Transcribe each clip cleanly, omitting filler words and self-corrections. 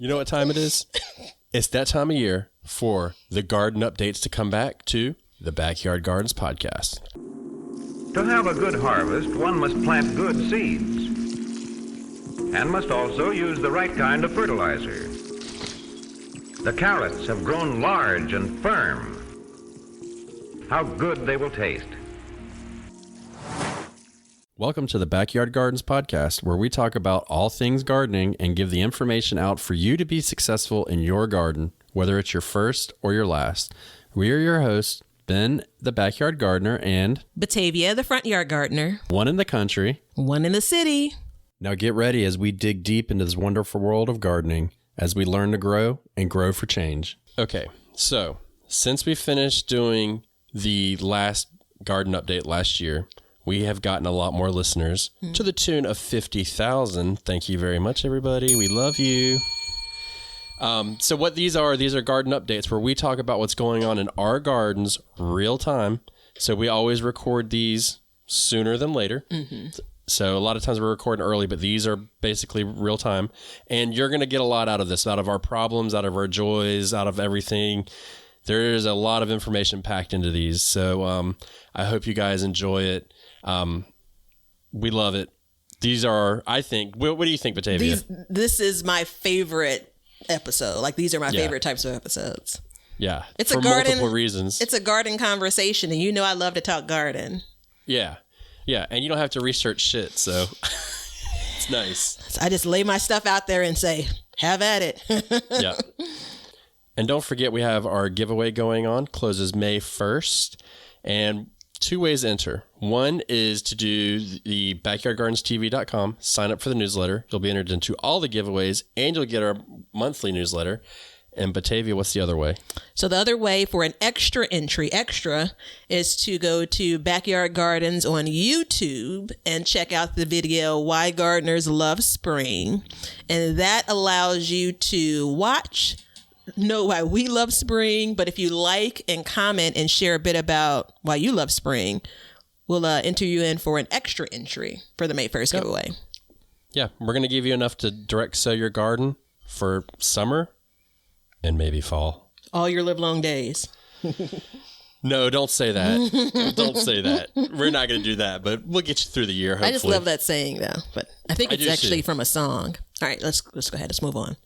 You know what time it is? It's that time of year for the garden updates to come back to the Backyard Gardens podcast. To have a good harvest, one must plant good seeds and must also use the right kind of fertilizer. The carrots have grown large and firm. How good they will taste. Welcome to the Backyard Gardens podcast, where we talk about all things gardening and give the information out for you to be successful in your garden, whether it's your first or your last. We are your hosts, Ben, the backyard gardener, and Batavia, the front yard gardener. one in the country, One in the city. Now get ready as we dig deep into this wonderful world of gardening as we learn to grow and grow for change. Okay, so since we finished doing the last garden update last year, we have gotten a lot more listeners to the tune of 50,000. Thank you very much, everybody. We love you. So what these are garden updates where we talk about what's going on in our gardens real time. So we always record these sooner than later. Mm-hmm. So a lot of times we're recording early, but these are basically real time. And you're going to get a lot out of this, out of our problems, out of our joys, out of everything. There is a lot of information packed into these. So I hope you guys enjoy it. We love it. These are, I think, what do you think, Batavia? This is my favorite episode. Like, these are my favorite types of episodes. Yeah. It's for a garden, multiple reasons. It's a garden conversation, and you know I love to talk garden. Yeah. Yeah. And you don't have to research shit, so it's nice. So I just lay my stuff out there and say, have at it. Yeah. And don't forget, we have our giveaway going on. Closes May 1st. And 2 ways to enter. One is to do the backyardgardenstv.com, sign up for the newsletter. You'll be entered into all the giveaways, and you'll get our monthly newsletter. And Batavia, what's the other way? So the other way for an extra entry, is to go to Backyard Gardens on YouTube and check out the video, Why Gardeners Love Spring. And that allows you to know why we love spring, but if you like and comment and share a bit about why you love spring, we'll enter you in for an extra entry for the May 1st giveaway. Yeah, we're going to give you enough to direct sow your garden for summer and maybe fall. All your live long days. No, don't say that. Don't say that. We're not going to do that, but we'll get you through the year, hopefully. I just love that saying, though, but I think it's actually from a song. All right, let's go ahead. Let's move on.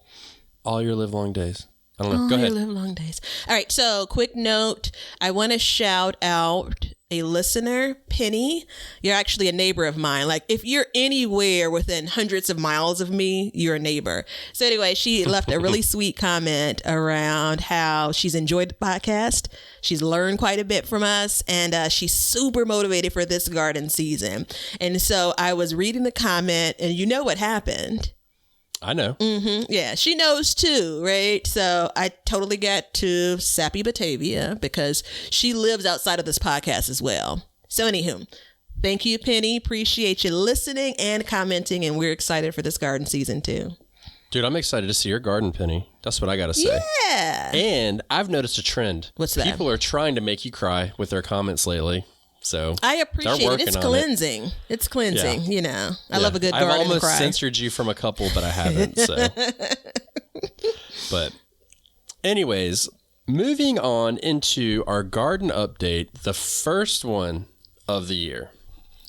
All your live long days. I don't know. Go ahead. Live long days. All right. So quick note. I want to shout out a listener, Penny. You're actually a neighbor of mine. Like, if you're anywhere within hundreds of miles of me, you're a neighbor. So anyway, she left a really sweet comment around how she's enjoyed the podcast. She's learned quite a bit from us, and she's super motivated for this garden season. And so I was reading the comment, and you know what happened. I know. Mm-hmm. Yeah, she knows too, right? So I totally got to Sappy Batavia because she lives outside of this podcast as well. So anywho, thank you, Penny. Appreciate you listening and commenting, and we're excited for this garden season too. Dude, I'm excited to see your garden, Penny. That's what I got to say. Yeah. And I've noticed a trend. What's that? People are trying to make you cry with their comments lately. So I appreciate it. It's cleansing. It's cleansing, you know. I love a good garden I've almost cry. censored you from a couple, but I haven't. So, but anyways, moving on into our garden update, the first one of the year.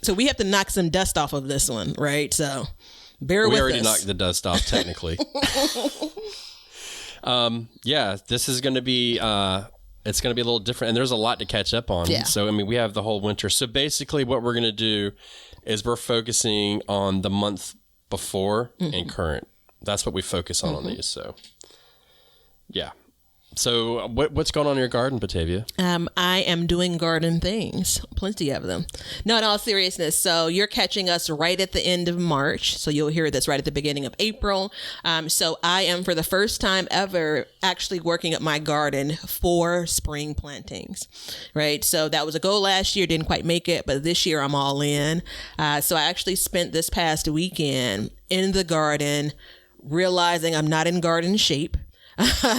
So we have to knock some dust off of this one, right? So bear with us. We already knocked the dust off, technically. Yeah, this is going to be... it's going to be a little different, and there's a lot to catch up on. Yeah. So, I mean, we have the whole winter. So basically what we're going to do is we're focusing on the month before and current. That's what we focus on these. So, yeah. So what's going on in your garden, Batavia? I am doing garden things, plenty of them. No, in all seriousness. So you're catching us right at the end of March. So you'll hear this right at the beginning of April. So I am, for the first time ever, actually working up my garden for spring plantings, right? So that was a goal last year, didn't quite make it, but this year I'm all in. So I actually spent this past weekend in the garden, realizing I'm not in garden shape.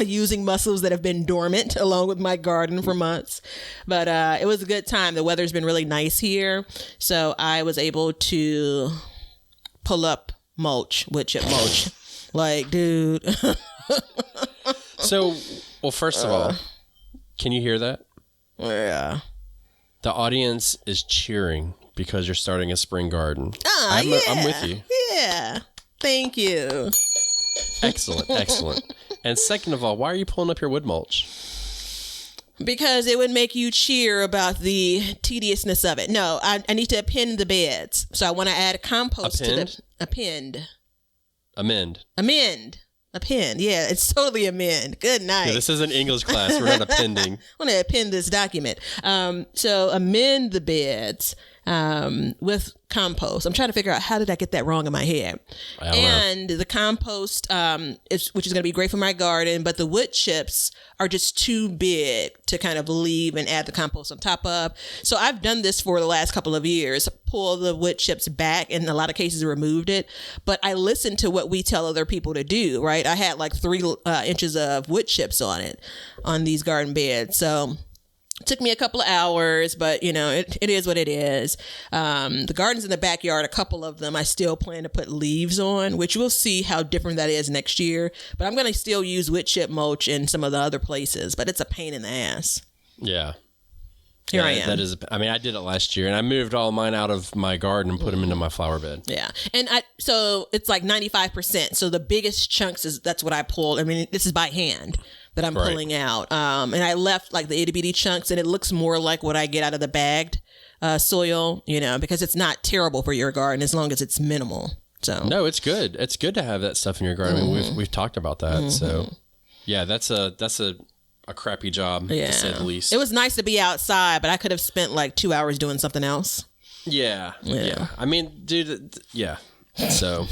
Using muscles that have been dormant along with my garden for months. But it was a good time. The weather's been really nice here. So I was able to pull up mulch, wood chip mulch. Like, dude, So, well, first of all, can you hear that? Yeah. The audience is cheering because you're starting a spring garden. Yeah. I'm with you. Yeah. Thank you. Excellent. And second of all, why are you pulling up your wood mulch? Because it would make you cheer about the tediousness of it. No, I need to append the beds. So I want to add compost to the append. Amend. Yeah, it's totally amend. Good night. Yeah, this is an English class. We're not appending. I want to append this document. So amend the beds with compost. I'm trying to figure out how did I get that wrong in my head. And the compost, which is going to be great for my garden, but the wood chips are just too big to kind of leave and add the compost on top of. So I've done this for the last couple of years, pull the wood chips back, and in a lot of cases removed it. But I listened to what we tell other people to do, right? I had like 3 inches of wood chips on these garden beds. So it took me a couple of hours, but it is what it is. The gardens in the backyard, a couple of them, I still plan to put leaves on, which we'll see how different that is next year. But I'm going to still use wood chip mulch in some of the other places, but it's a pain in the ass. Yeah. Here I am. That is, I did it last year, and I moved all mine out of my garden and put them into my flower bed. Yeah. And so it's like 95%. So the biggest chunks that's what I pulled. This is by hand that I'm pulling out. And I left like the itty bitty chunks, and it looks more like what I get out of the bagged soil, because it's not terrible for your garden as long as it's minimal. So no, it's good. It's good to have that stuff in your garden. We've talked about that. So yeah, that's a crappy job, to say the least. It was nice to be outside, but I could have spent like 2 hours doing something else. Yeah. Dude, yeah. So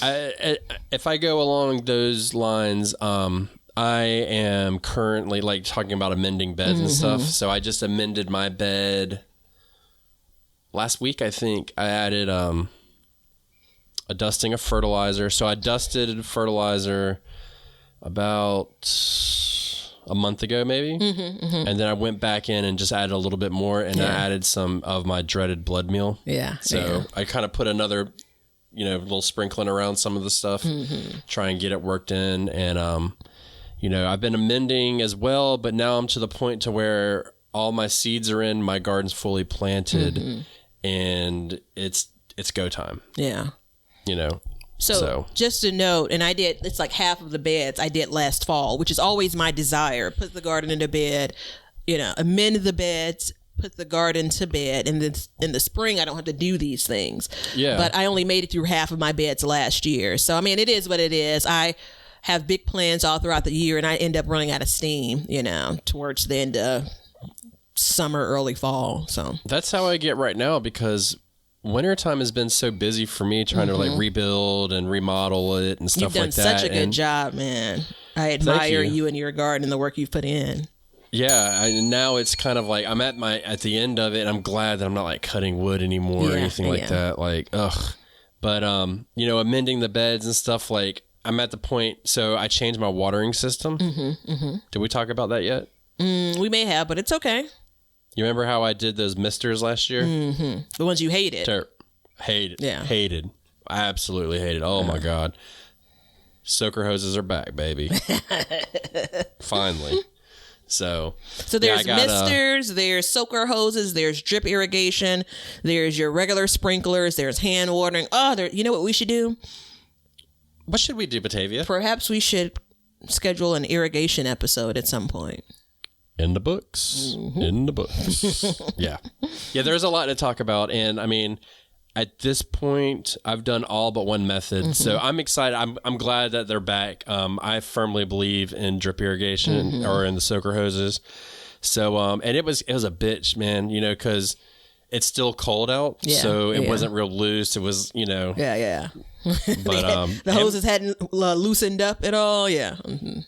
if I go along those lines, I am currently like talking about amending beds and stuff. So I just amended my bed last week. I think I added a dusting of fertilizer. So I dusted fertilizer about a month ago, maybe. And then I went back in and just added a little bit more, and I added some of my dreaded blood meal. Yeah. So I kind of put another, little sprinkling around some of the stuff, try and get it worked in. And, I've been amending as well, but now I'm to the point to where all my seeds are in, my garden's fully planted, and it's go time. Yeah. So just a note, and it's like half of the beds I did last fall, which is always my desire. Put the garden into bed, amend the beds, put the garden to bed. And then in the spring, I don't have to do these things. Yeah. But I only made it through half of my beds last year. So, it is what it is. I have big plans all throughout the year, and I end up running out of steam, towards the end of summer, early fall. So that's how I get right now, because wintertime has been so busy for me trying to like rebuild and remodel it and stuff like that. You've done such a good job, man. I admire you and your garden and the work you've put in. Yeah, now it's kind of like I'm at the end of it, and I'm glad that I'm not like cutting wood anymore or anything like that. Like, ugh. But amending the beds and stuff, like I'm at the point. So I changed my watering system. Did we talk about that yet? We may have, but it's okay. You remember how I did those misters last year? The ones you hated. Hated. Yeah. Hated. I absolutely hated. Oh my God. Soaker hoses are back, baby. Finally. So there's misters, there's soaker hoses, there's drip irrigation, there's your regular sprinklers, there's hand watering. You know what we should do? What should we do, Batavia? Perhaps we should schedule an irrigation episode at some point. In the books. In the books. Yeah. There's a lot to talk about. And at this point, I've done all but one method. So I'm excited. I'm glad that they're back. I firmly believe in drip irrigation or in the soaker hoses. So, and it was a bitch, man, because it's still cold out. Yeah, so it wasn't real loose. It was, Yeah. But the hoses hadn't loosened up at all. Yeah.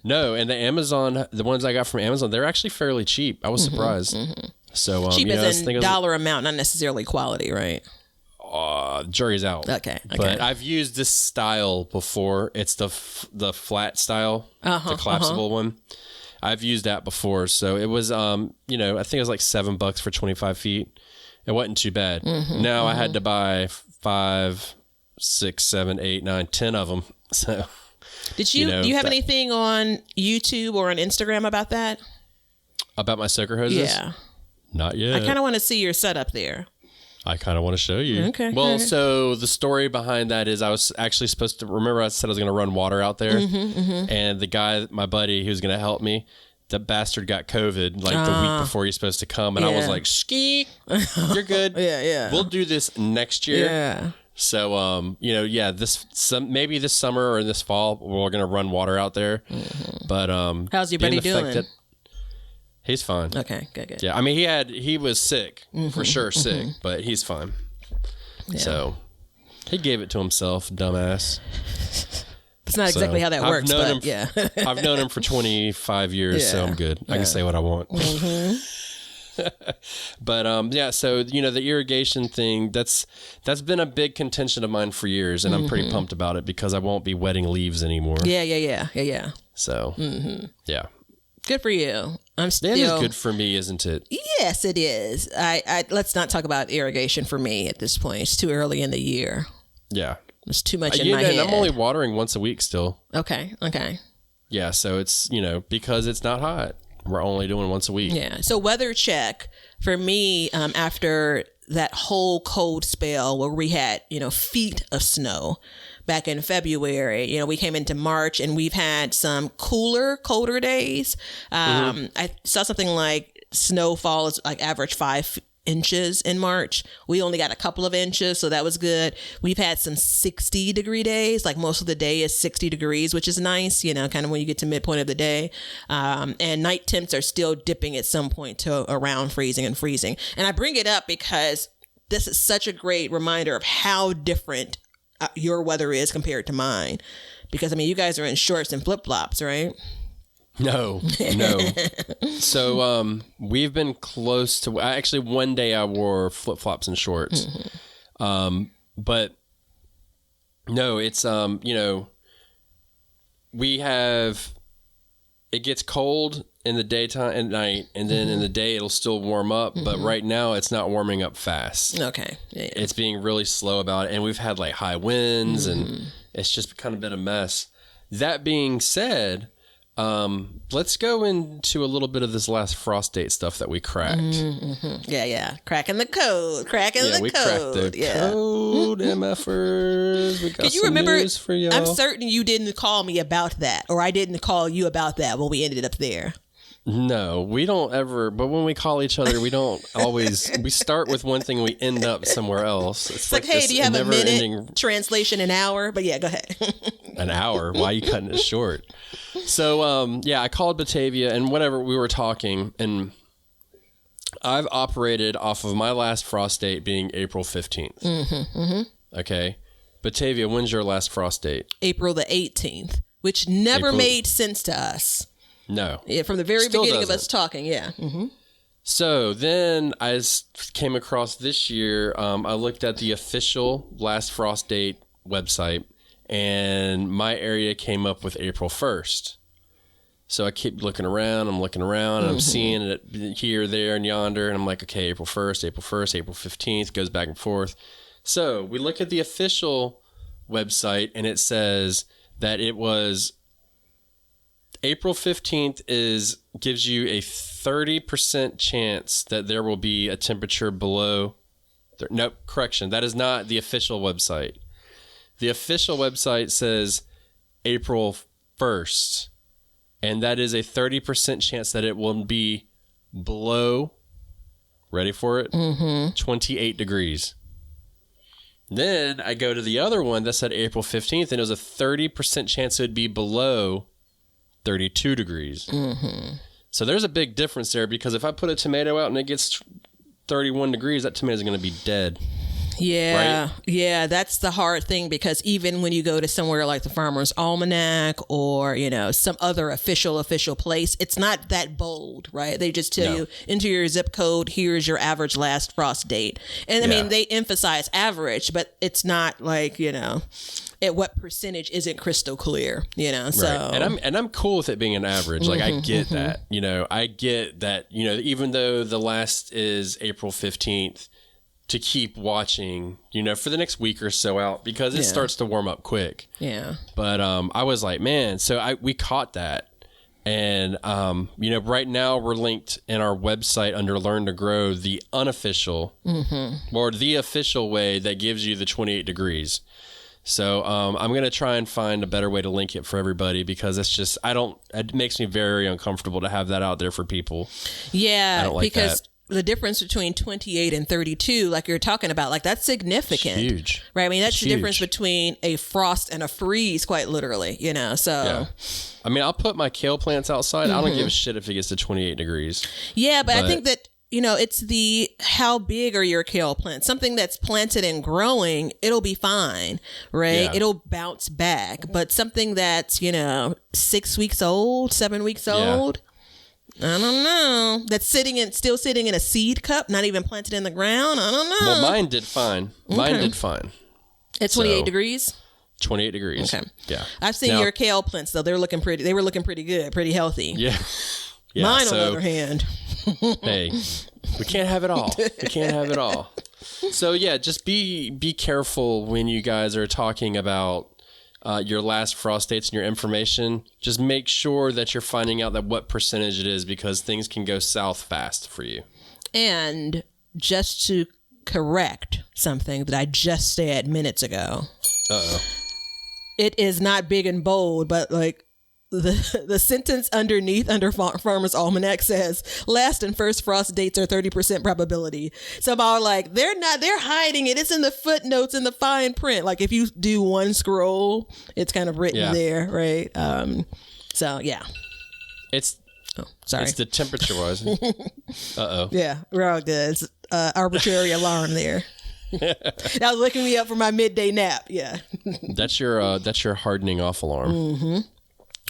No, and the ones I got from Amazon, they're actually fairly cheap. I was surprised. So cheap as in dollar amount, not necessarily quality, right? Jury's out. Okay. But I've used this style before. It's the flat style, the collapsible one. I've used that before. So it was, I think it was like $7 for 25 feet. It wasn't too bad. I had to buy 5, 6, 7, 8, 9, 10 of them. So Did you do you have anything on YouTube or on Instagram about that? About my soaker hoses? Yeah. Not yet. I kind of want to see your setup there. I kind of want to show you. Okay. Well, so the story behind that is I was actually supposed to, remember I said I was going to run water out there? And the guy, my buddy, who was going to help me, the bastard got COVID like the week before he's supposed to come. And I was like, ski, you're good. Yeah. We'll do this next year. Yeah. So, maybe this summer or this fall, we're going to run water out there. But how's your buddy doing? He's fine. Okay, good. Yeah, I mean, he was sick, for sure sick, but he's fine. Yeah. So he gave it to himself, dumbass. It's not exactly how that works, but yeah. I've known him for 25 years, so I'm good. I can say what I want. But so the irrigation thing, that's been a big contention of mine for years, and I'm pretty pumped about it because I won't be wetting leaves anymore. Yeah. So yeah. Good for you. I'm still. That is good for me, isn't it? Yes, it is. I let's not talk about irrigation for me at this point. It's too early in the year. Yeah, it's too much in my head. And I'm only watering once a week still. Okay. Yeah, so it's because it's not hot, we're only doing once a week. Yeah. So weather check for me after that whole cold spell where we had feet of snow. Back in February, we came into March and we've had some colder days. I saw something like snowfall is like average 5 inches in March. We only got a couple of inches, so that was good. We've had some 60-degree days, like most of the day is 60 degrees, which is nice, kind of when you get to midpoint of the day. And night temps are still dipping at some point to around freezing. And I bring it up because this is such a great reminder of how different your weather is compared to mine, because you guys are in shorts and flip-flops, right? No. So we've been close to, actually one day I wore flip-flops and shorts. But no, it's we have, it gets cold in the daytime and night, and then in the day it'll still warm up, but right now it's not warming up fast. Okay. Yeah. It's being really slow about it, and we've had like high winds and it's just kind of been a mess. That being said, let's go into a little bit of this last frost date stuff that we cracked. Yeah. Cracking the code. We cracked the code, MFers. We got Can you remember, news for y'all. I'm certain you didn't call me about that, or I didn't call you about that when we ended up there. No, we don't ever, but when we call each other, we don't always, we start with one thing and we end up somewhere else. It's like, hey, do you have a minute? Translation an hour? But yeah, go ahead. An hour? Why are you cutting it short? So, I called Batavia and whatever, we were talking, and I've operated off of my last frost date being April 15th. Okay. Batavia, when's your last frost date? April the 18th, which never made sense to us. No. Yeah, from the very beginning of us talking, yeah. So then I came across this year, I looked at the official last frost date website, and my area came up with April 1st. So I keep looking around, and I'm seeing it here, there, and yonder, and I'm like, okay, April 1st, April 15th, goes back and forth. So we look at the official website, and it says that it was April 15th gives you a 30% chance that there will be a temperature below. Nope, correction. That is not the official website. The official website says April 1st, and that is a 30% chance that it will be below, ready for it? 28 degrees. Then I go to the other one that said April 15th, and it was a 30% chance it would be below 32 degrees. So there's a big difference there, because if I put a tomato out and it gets 31 degrees, that tomato's going to be dead. Yeah. Right? Yeah. That's the hard thing, because even when you go to somewhere like the Farmer's Almanac or, some other official place, it's not that bold, right? They just tell you enter your zip code. Here's your average last frost date. And I mean, they emphasize average, but it's not like, at what percentage isn't crystal clear, so. Right. And I'm cool with it being an average. Like I get that, I get that, even though the last is April 15th, to keep watching, for the next week or so out because it starts to warm up quick. Yeah. But I was like, man, so we caught that. And, right now we're linked in our website under Learn to Grow, the unofficial or the official way that gives you the 28 degrees. So I'm going to try and find a better way to link it for everybody because it's just, it makes me very uncomfortable to have that out there for people. Yeah, I don't like because that. The difference between 28 and 32, like you're talking about, like that's significant. It's huge. Right? I mean, that's It's the difference huge. between a frost and a freeze, quite literally, so. Yeah. I mean, I'll put my kale plants outside. I don't give a shit if it gets to 28 degrees. Yeah, but I think that, it's how big are your kale plants? Something that's planted and growing, it'll be fine, right? Yeah. It'll bounce back. But something that's, 6 weeks old, 7 weeks old, I don't know. That's still sitting in a seed cup, not even planted in the ground. I don't know. Well, mine did fine. Mine did fine. At 28 degrees? 28 degrees. Okay. Yeah. I've seen Now- your kale plants, though. They were looking pretty good, pretty healthy. Yeah. Yeah. Mine, on the other hand. Hey, we can't have it all. We can't have it all. So yeah, just be careful when you guys are talking about your last frost dates and your information. Just make sure that you're finding out that what percentage it is because things can go south fast for you. And just to correct something that I just said minutes ago. Uh-oh. It is not big and bold, but like the sentence underneath under Farmer's Almanac says last and first frost dates are 30% probability. So I'm like, they're hiding it. It's in the footnotes in the fine print. Like if you do one scroll, it's kind of written there, right? So yeah. Sorry. It's the temperature wise. Uh-oh. Yeah, we're all good. It's arbitrary alarm there. That was waking me up for my midday nap. Yeah. That's your hardening off alarm. Mm-hmm.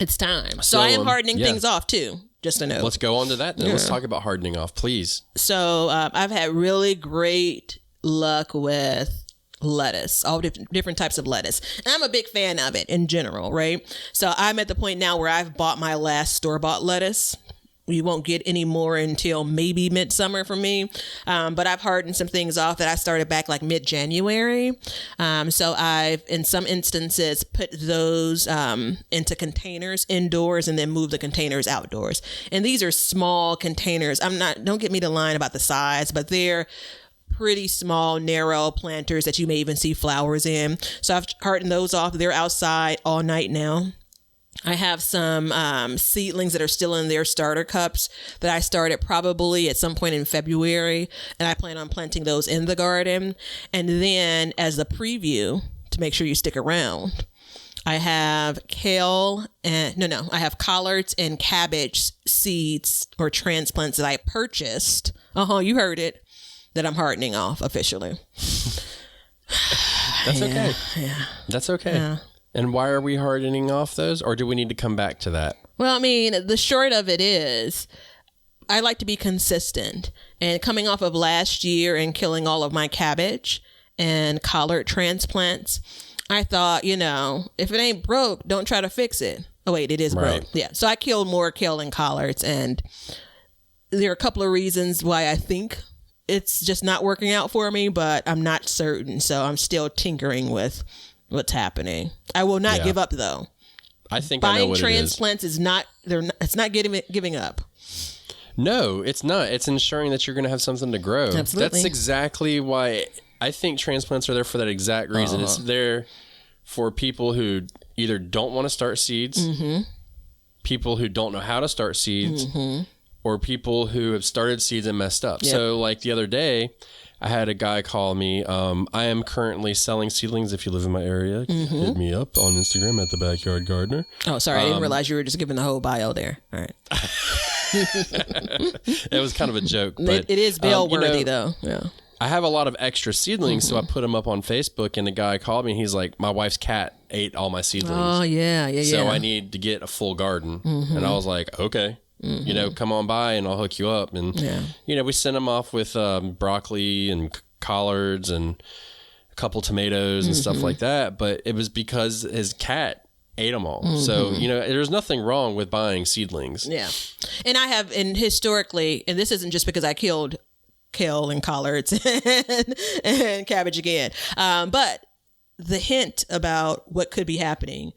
It's time. So I am hardening things off too, just to know. Let's go on to that then. Let's talk about hardening off, please. So I've had really great luck with lettuce, all different types of lettuce. And I'm a big fan of it in general, right? So I'm at the point now where I've bought my last store-bought lettuce. You won't get any more until maybe midsummer from me. But I've hardened some things off that I started back like mid-January. So I've, in some instances, put those into containers indoors and then moved the containers outdoors. And these are small containers. Don't get me to line about the size, but they're pretty small, narrow planters that you may even see flowers in. So I've hardened those off. They're outside all night now. I have some seedlings that are still in their starter cups that I started probably at some point in February, and I plan on planting those in the garden. And then as a preview, to make sure you stick around, I have kale and I have collards and cabbage seeds or transplants that I purchased. You heard it, that I'm hardening off officially. That's okay. Yeah. That's okay. Yeah. And why are we hardening off those, or do we need to come back to that? Well, I mean, the short of it is I like to be consistent. And coming off of last year and killing all of my cabbage and collard transplants, I thought, if it ain't broke, don't try to fix it. Oh, wait, it is broke. Yeah. So I killed more kale and collards. And there are a couple of reasons why I think it's just not working out for me, but I'm not certain. So I'm still tinkering with what's happening. I will not give up though. I think I know what buying transplants is not. It's not giving up. No, it's not. It's ensuring that you're going to have something to grow. Absolutely. That's exactly why I think transplants are there for that exact reason. It's there for people who either don't want to start seeds, people who don't know how to start seeds, or people who have started seeds and messed up. Yep. So like the other day, I had a guy call me. I am currently selling seedlings. If you live in my area, hit me up on Instagram at The Backyard Gardener. Oh, sorry. I didn't realize you were just giving the whole bio there. All right. It was kind of a joke. But, it is bail worthy, though. Yeah. I have a lot of extra seedlings, so I put them up on Facebook, and the guy called me, and he's like, my wife's cat ate all my seedlings. Oh, yeah. So I need to get a full garden. And I was like, okay. Come on by and I'll hook you up. And, we sent him off with broccoli and collards and a couple tomatoes and stuff like that. But it was because his cat ate them all. So, there's nothing wrong with buying seedlings. Yeah. And I have, and historically, and this isn't just because I killed kale and collards and cabbage again. But the hint about what could be happening,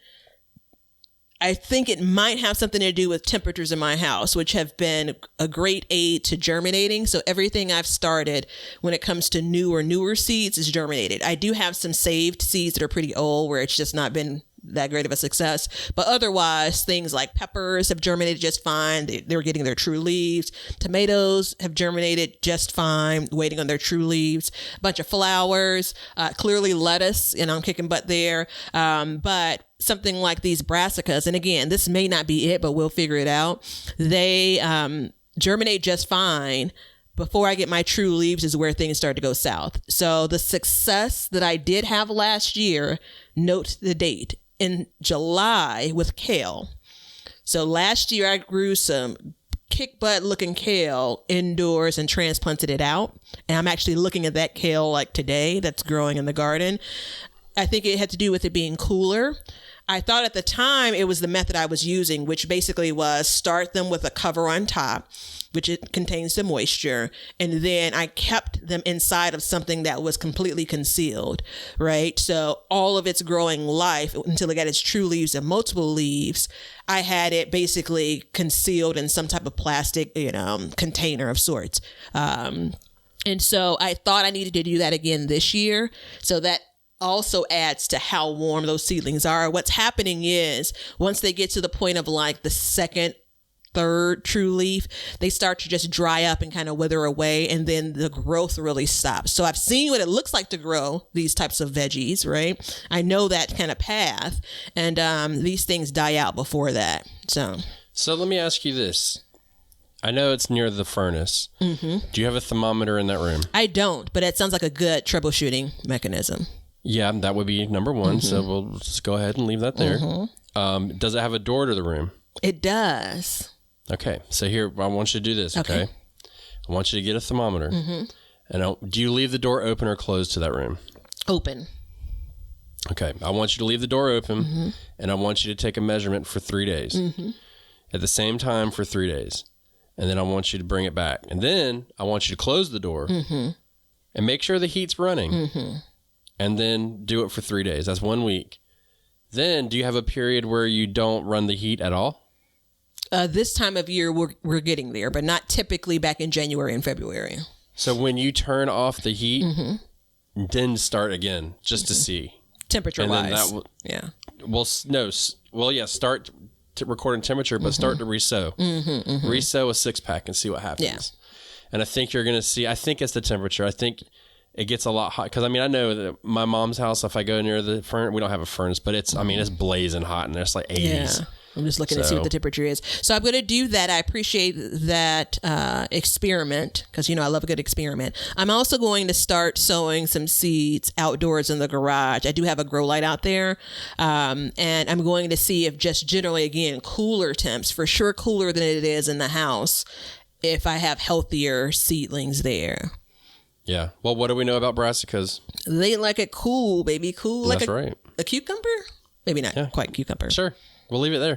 I think it might have something to do with temperatures in my house, which have been a great aid to germinating. So everything I've started when it comes to newer seeds is germinated. I do have some saved seeds that are pretty old where it's just not been that great of a success. But otherwise, things like peppers have germinated just fine. They're getting their true leaves. Tomatoes have germinated just fine, waiting on their true leaves. A bunch of flowers, clearly lettuce, I'm kicking butt there. But something like these brassicas, and again, this may not be it, but we'll figure it out. They germinate just fine. Before I get my true leaves is where things start to go south. So the success that I did have last year, note the date, in July with kale. So last year I grew some kick butt looking kale indoors and transplanted it out. And I'm actually looking at that kale like today that's growing in the garden. I think it had to do with it being cooler. I thought at the time it was the method I was using, which basically was start them with a cover on top, which it contains the moisture. And then I kept them inside of something that was completely concealed, right? So all of its growing life until it got its true leaves and multiple leaves, I had it basically concealed in some type of plastic, container of sorts. And so I thought I needed to do that again this year. So that also adds to how warm those seedlings are. What's happening is once they get to the point of like the second, third true leaf, they start to just dry up and kind of wither away, and then the growth really stops. So I've seen what it looks like to grow these types of veggies, right? I know that kind of path, and these things die out before that. So let me ask you this. I know it's near the furnace. Mm-hmm. Do you have a thermometer in that room? I don't, but it sounds like a good troubleshooting mechanism. Yeah, that would be number one. Mm-hmm. So we'll just go ahead and leave that there. Mm-hmm. Does it have a door to the room? It does. Okay, so here, I want you to do this, okay? I want you to get a thermometer. Mm-hmm. And do you leave the door open or closed to that room? Open. Okay, I want you to leave the door open, mm-hmm. and I want you to take a measurement for 3 days. Mm-hmm. At the same time for 3 days. And then I want you to bring it back. And then I want you to close the door mm-hmm. and make sure the heat's running. Mm-hmm. And then do it for 3 days. That's 1 week. Then do you have a period where you don't run the heat at all? This time of year, we're getting there, but not typically back in January and February. So when you turn off the heat, mm-hmm. then start again just to see. Temperature-wise. Yeah. Start recording temperature, but mm-hmm. start to resow. Mm-hmm, mm-hmm. Resow a 6-pack and see what happens. Yeah. And I think you're going to see, I think it's the temperature. I think it gets a lot hot. Because, I know that my mom's house, if I go near the furnace, we don't have a furnace, but it's, it's blazing hot and it's like 80s. Yeah. I'm just looking to see what the temperature is. So I'm going to do that. I appreciate that experiment because, I love a good experiment. I'm also going to start sowing some seeds outdoors in the garage. I do have a grow light out there. And I'm going to see if just generally, again, cooler temps, for sure cooler than it is in the house, if I have healthier seedlings there. Yeah. Well, what do we know about brassicas? They like it cool, baby. Cool. That's right. A cucumber? Maybe not quite cucumber. Sure. We'll leave it there.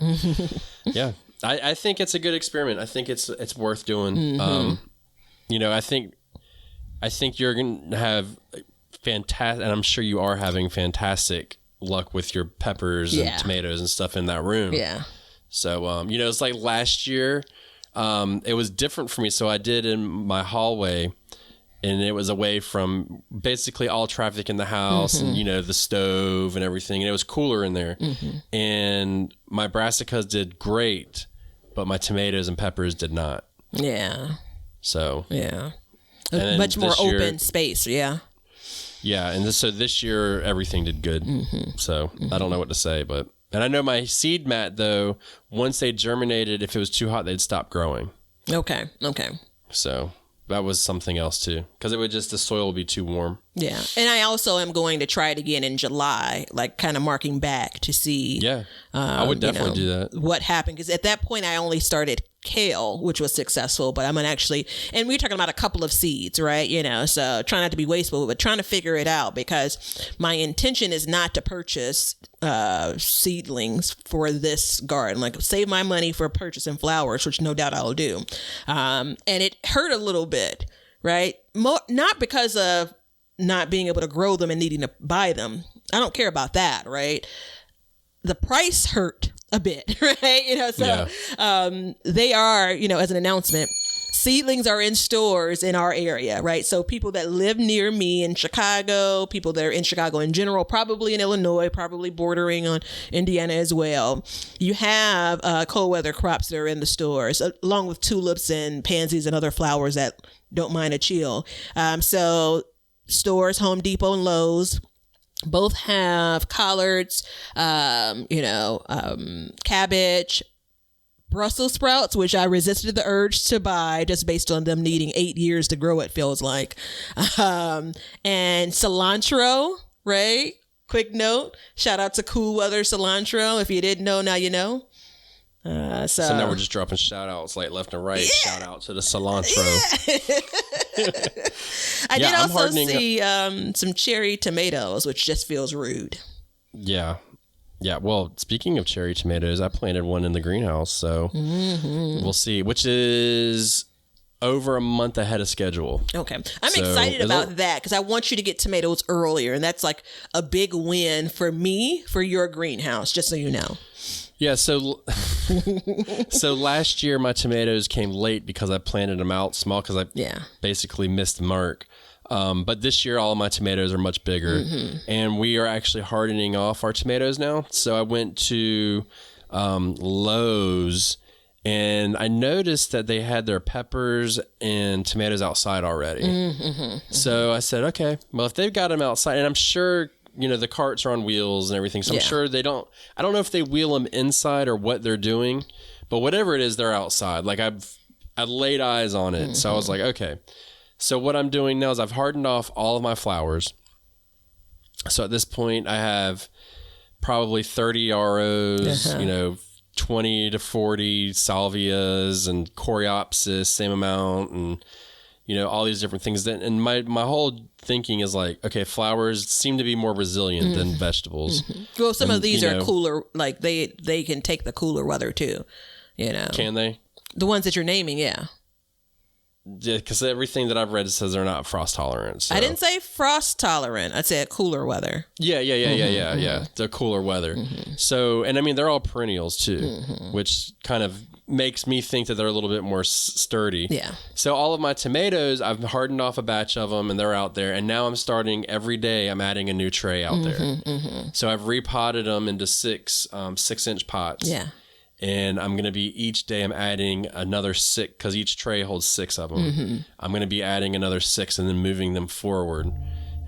Yeah. I think it's a good experiment. I think it's worth doing. Mm-hmm. I think you're going to have fantastic, and I'm sure you are having fantastic luck with your peppers and tomatoes and stuff in that room. Yeah. So, it's like last year, it was different for me. So I did in my hallway, and it was away from basically all traffic in the house mm-hmm. and, the stove and everything. And it was cooler in there. Mm-hmm. And my brassicas did great, but my tomatoes and peppers did not. Yeah. So. Yeah. Much more open space. Yeah. Yeah. And so this year, everything did good. Mm-hmm. So mm-hmm. I don't know what to say, but. And I know my seed mat, though, once they germinated, if it was too hot, they'd stop growing. Okay. So. That was something else too, because the soil would be too warm. Yeah. And I also am going to try it again in July, like kind of marking back to see. Yeah. I would definitely do that. What happened? Because at that point I only started kale, which was successful, but I'm going to actually, and we're talking about a couple of seeds, right? So try not to be wasteful, but trying to figure it out because my intention is not to purchase seedlings for this garden, like save my money for purchasing flowers, which no doubt I'll do. And it hurt a little bit, right? not because of not being able to grow them and needing to buy them. I don't care about that, right? The price hurt a bit, right? They are, as an announcement, seedlings are in stores in our area, right? So people that live near me in Chicago, people that are in Chicago in general, probably in Illinois, probably bordering on Indiana as well. You have cold weather crops that are in the stores, along with tulips and pansies and other flowers that don't mind a chill. So stores, Home Depot and Lowe's, both have collards, cabbage, Brussels sprouts, which I resisted the urge to buy just based on them needing 8 years to grow, it feels like. And cilantro, right? Quick note. Shout out to Cool Weather Cilantro. If you didn't know, now you know. So now we're just dropping shout outs like left and right. Yeah. Shout out to the cilantro. Yeah. I did also see some cherry tomatoes, which just feels rude. Yeah. Yeah, well, speaking of cherry tomatoes, I planted one in the greenhouse, so we'll see, which is over a month ahead of schedule. Okay. I'm excited about that because I want you to get tomatoes earlier, and that's like a big win for me for your greenhouse, just so you know. Yeah, so last year my tomatoes came late because I planted them out small because I basically missed the mark. But this year, all of my tomatoes are much bigger, and we are actually hardening off our tomatoes now. So I went to Lowe's, and I noticed that they had their peppers and tomatoes outside already. So I said, okay, well, if they've got them outside, and I'm sure, the carts are on wheels and everything, so I'm sure I don't know if they wheel them inside or what they're doing, but whatever it is, they're outside. Like I laid eyes on it, so I was like, okay. So what I'm doing now is I've hardened off all of my flowers. So at this point, I have probably 30 yarrows, 20 to 40 salvias and coreopsis, same amount, and all these different things. And my whole thinking is like, okay, flowers seem to be more resilient than vegetables. Well, some of these are cooler, like they can take the cooler weather too. Can they? The ones that you're naming, yeah. Yeah, because everything that I've read says they're not frost tolerant. So. I didn't say frost tolerant. I said cooler weather. Yeah. The cooler weather. So, and I mean, they're all perennials too, which kind of makes me think that they're a little bit more sturdy. Yeah. So all of my tomatoes, I've hardened off a batch of them and they're out there. And now I'm starting every day, I'm adding a new tray out there. So I've repotted them into 6-inch pots. Yeah. And I'm going to be each day I'm adding another 6 because each tray holds 6 of them. I'm going to be adding another 6 and then moving them forward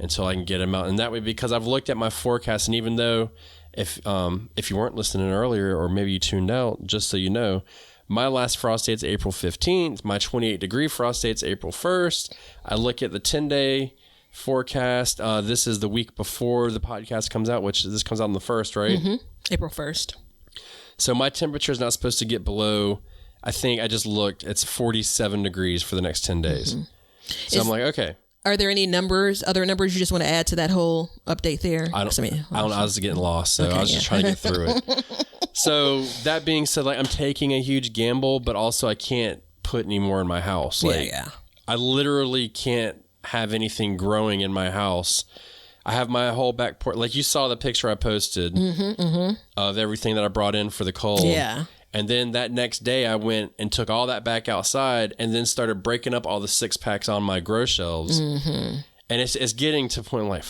until I can get them out. And that way, because I've looked at my forecast, and even though if you weren't listening earlier or maybe you tuned out, just so you know, my last frost date's April 15th. My 28-degree frost date's April 1st. I look at the 10-day forecast. This is the week before the podcast comes out, which this comes out on the 1st, right? April 1st. So my temperature is not supposed to get below, I think I just looked, it's 47 degrees for the next 10 days. So I'm like, okay. Are there any other numbers you just want to add to that whole update there? I was getting lost, so I was just trying to get through it. So that being said, like I'm taking a huge gamble, but also I can't put any more in my house. Like I literally can't have anything growing in my house. I have my whole back porch. Like you saw the picture I posted of everything that I brought in for the cold. Yeah. And then that next day I went and took all that back outside and then started breaking up all the 6-packs on my grow shelves. And it's getting to a point like,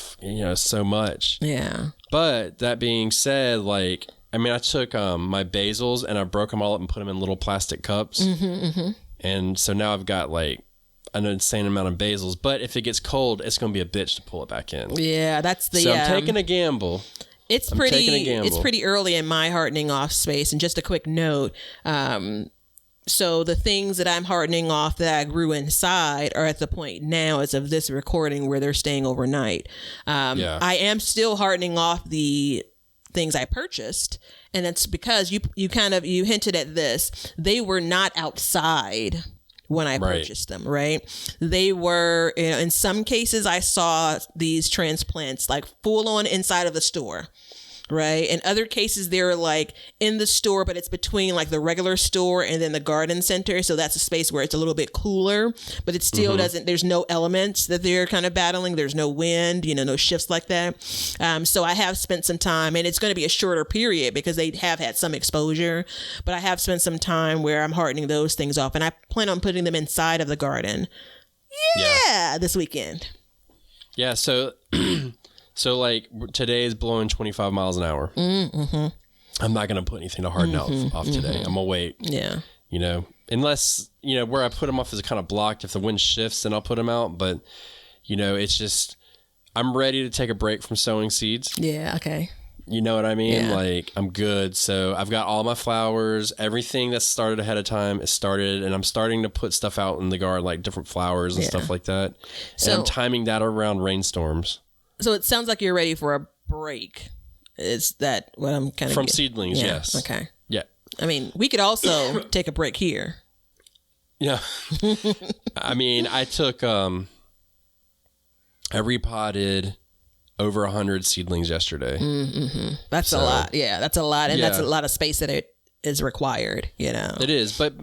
so much. Yeah. But that being said, like, I mean, I took my basils and I broke them all up and put them in little plastic cups. And so now I've got like an insane amount of basils, but if it gets cold, it's going to be a bitch to pull it back in. Yeah, that's the. So I'm taking a gamble. It's pretty early in my hardening off space. And just a quick note. So the things that I'm hardening off that I grew inside are at the point now as of this recording where they're staying overnight. I am still hardening off the things I purchased. And that's because you hinted at this. They were not outside when I purchased them, right? They were, in some cases, I saw these transplants like full on inside of the store. right? In other cases, they're like in the store, but it's between like the regular store and then the garden center. So that's a space where it's a little bit cooler, but it still doesn't, there's no elements that they're kind of battling. There's no wind, no shifts like that. So I have spent some time, and it's going to be a shorter period because they have had some exposure, but I have spent some time where I'm hardening those things off, and I plan on putting them inside of the garden. Yeah. This weekend. Yeah. So like today is blowing 25 miles an hour. Mm-hmm. I'm not going to put anything to harden off today. I'm going to wait. Yeah. Unless, where I put them off is kind of blocked. If the wind shifts, then I'll put them out. But, it's just, I'm ready to take a break from sowing seeds. Yeah. Okay. You know what I mean? Yeah. Like, I'm good. So I've got all my flowers. Everything that's started ahead of time is started. And I'm starting to put stuff out in the garden, like different flowers and stuff like that. So, and I'm timing that around rainstorms. So it sounds like you're ready for a break. Is that what I'm kind of from seedlings? Yes. Okay. Yeah. I mean, we could also take a break here. Yeah. I mean, I took I repotted over 100 seedlings yesterday. Mm-hmm. That's a lot. Yeah, that's a lot, and that's a lot of space that it is required. It is, but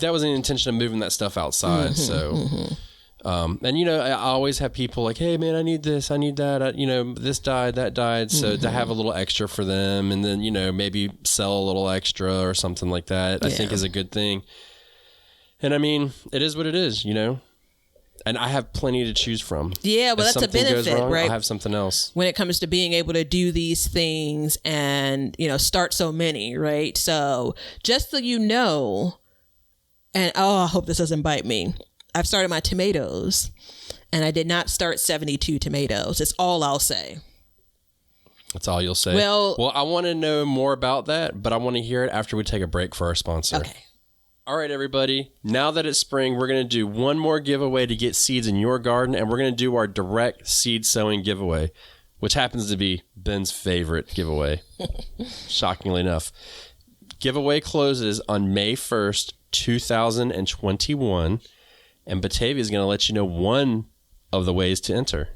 that was an intention of moving that stuff outside. And I always have people like, hey man, I need this, I need that, this died, that died. So to have a little extra for them, and then, maybe sell a little extra or something like that, I think is a good thing. And I mean, it is what it is, and I have plenty to choose from. Yeah, well, that's a benefit, wrong, right? I'll have something else. When it comes to being able to do these things and, start so many, right? So just so you know, and I hope this doesn't bite me. I've started my tomatoes, and I did not start 72 tomatoes. That's all I'll say. That's all you'll say? Well, I want to know more about that, but I want to hear it after we take a break for our sponsor. Okay. All right, everybody. Now that it's spring, we're going to do one more giveaway to get seeds in your garden, and we're going to do our direct seed sowing giveaway, which happens to be Ben's favorite giveaway, shockingly enough. Giveaway closes on May 1st, 2021. And Batavia is going to let you know one of the ways to enter.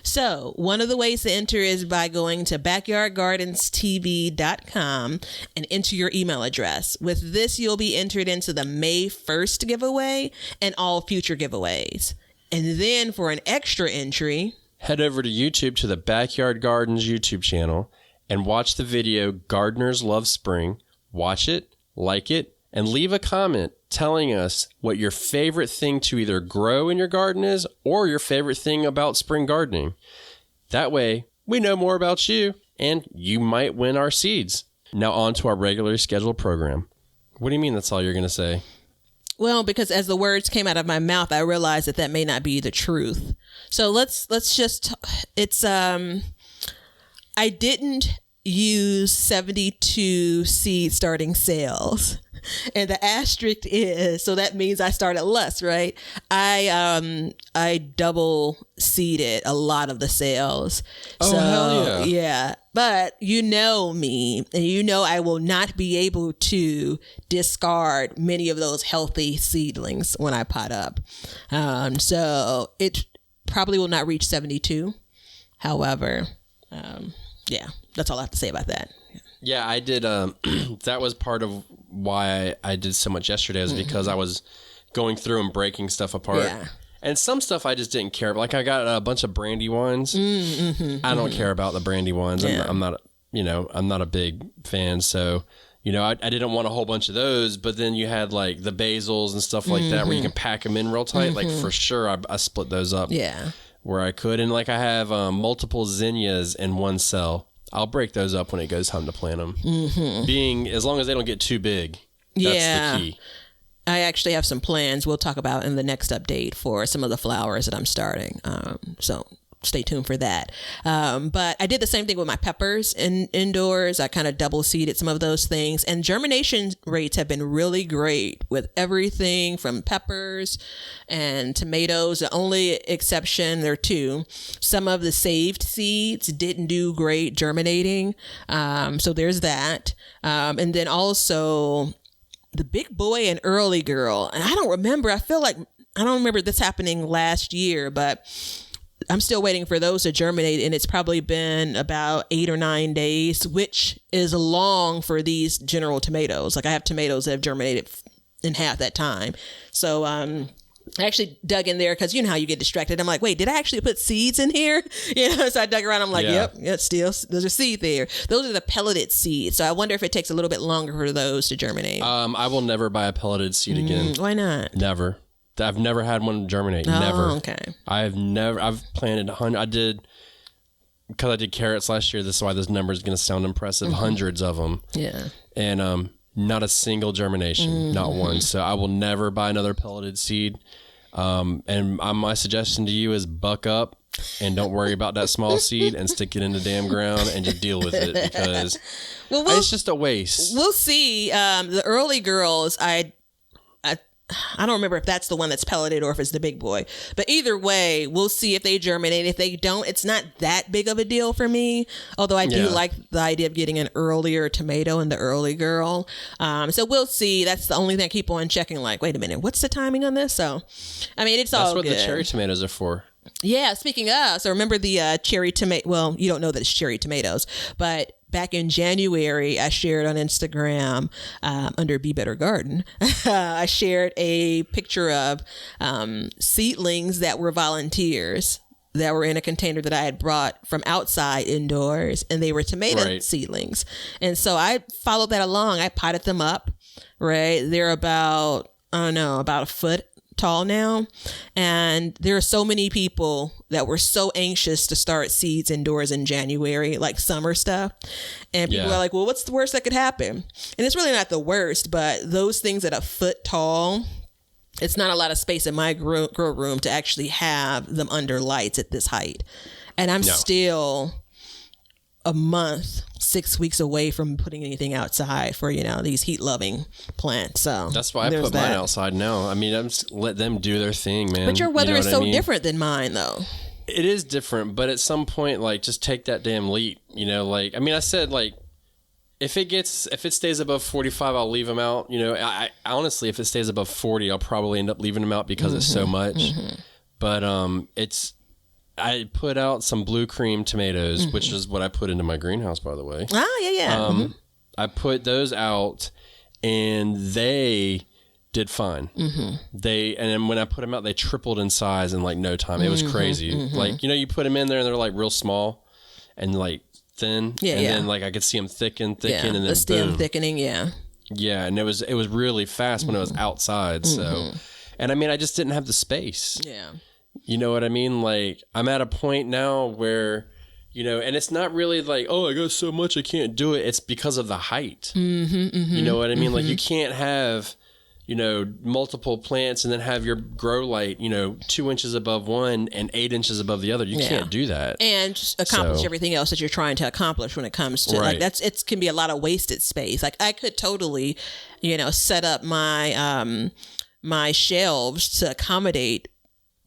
So one of the ways to enter is by going to backyardgardenstv.com and enter your email address. With this, you'll be entered into the May 1st giveaway and all future giveaways. And then for an extra entry, head over to YouTube to the Backyard Gardens YouTube channel and watch the video Gardeners Love Spring. Watch it, like it, and leave a comment telling us what your favorite thing to either grow in your garden is or your favorite thing about spring gardening. That way, we know more about you and you might win our seeds. Now on to our regularly scheduled program. What do you mean that's all you're going to say? Well, because as the words came out of my mouth, I realized that may not be the truth. So let's just, I didn't use 72 seed starting sales. And the asterisk is, so that means I started less, right? I double seeded a lot of the sales. Oh, hell yeah. Yeah. But you know me, and I will not be able to discard many of those healthy seedlings when I pot up. So it probably will not reach 72. However, yeah, that's all I have to say about that. Yeah, I did. That was part of why I did so much yesterday, is because I was going through and breaking stuff apart. Yeah. And some stuff I just didn't care about. Like I got a bunch of Brandywines. I don't care about the Brandywines. Yeah. I'm not a big fan. So, I didn't want a whole bunch of those. But then you had like the basils and stuff like that where you can pack them in real tight. Like for sure, I split those up. Yeah. Where I could. And like I have multiple zinnias in one cell. I'll break those up when it goes time to plant them. As long as they don't get too big. That's the key. I actually have some plans we'll talk about in the next update for some of the flowers that I'm starting. So stay tuned for that. But I did the same thing with my peppers indoors. I kind of double seeded some of those things, and germination rates have been really great with everything from peppers and tomatoes. The only exception, there are two. Some of the saved seeds didn't do great germinating. So there's that. And then also the big boy and early girl. And I don't remember this happening last year, but I'm still waiting for those to germinate, and it's probably been about 8 or 9 days, which is long for these general tomatoes. Like I have tomatoes that have germinated in half that time. So I actually dug in there because you know how you get distracted. I'm like, wait, did I actually put seeds in here? So I dug around. I'm like, yep, still there's a seed there. Those are the pelleted seeds. So I wonder if it takes a little bit longer for those to germinate. I will never buy a pelleted seed again. Why not? Never. I've never had one germinate. Oh, never. Okay. I've planted 100. Because I did carrots last year. This is why this number is going to sound impressive. Hundreds of them. Yeah. And not a single germination, not one. So I will never buy another pelleted seed. And my suggestion to you is buck up and don't worry about that small seed and stick it in the damn ground and just deal with it because it's just a waste. We'll see. The early girls, I don't remember if that's the one that's pelleted or if it's the big boy. But either way, we'll see if they germinate. If they don't, it's not that big of a deal for me. Although I do like the idea of getting an earlier tomato in the early girl. So we'll see. That's the only thing I keep on checking. Like, wait a minute, what's the timing on this? So, I mean, it's all good. That's what the cherry tomatoes are for. Yeah, speaking of, so remember the cherry tomato. Well, you don't know that it's cherry tomatoes, but back in January, I shared on Instagram under Be Better Garden. I shared a picture of seedlings that were volunteers that were in a container that I had brought from outside indoors, and they were tomato seedlings. And so I followed that along. I potted them up, right? They're about a foot tall now, and there are so many people that were so anxious to start seeds indoors in January, like summer stuff, and people are like, well, what's the worst that could happen? And it's really not the worst, but those things at a foot tall, it's not a lot of space in my grow room to actually have them under lights at this height, and I'm still a month, 6 weeks away from putting anything outside for, these heat loving plants. So that's why I put mine outside now. I mean, I'm just let them do their thing, man. But your weather is so different than mine, though. It is different, but at some point, like, just take that damn leap. Like, I mean, I said, like, if it stays above 45, I'll leave them out. I honestly, if it stays above 40, I'll probably end up leaving them out because it's so much. But I put out some blue cream tomatoes, which is what I put into my greenhouse, by the way. Oh, yeah. I put those out, and they did fine. And then when I put them out, they tripled in size in like no time. It was crazy. Like, you put them in there, and they're like real small and like thin. Then like I could see them thicken, and then the stem boom. thickening. Yeah, and it was really fast when it was outside. So, and I mean, I just didn't have the space. Yeah. You know what I mean? Like, I'm at a point now where, and it's not really like, oh, I got so much I can't do it. It's because of the height. You know what I mean? Like, you can't have, multiple plants and then have your grow light, 2 inches above one and 8 inches above the other. You can't do that. And just accomplish everything else that you're trying to accomplish when it comes to, like, it can be a lot of wasted space. Like, I could totally, set up my, my shelves to accommodate,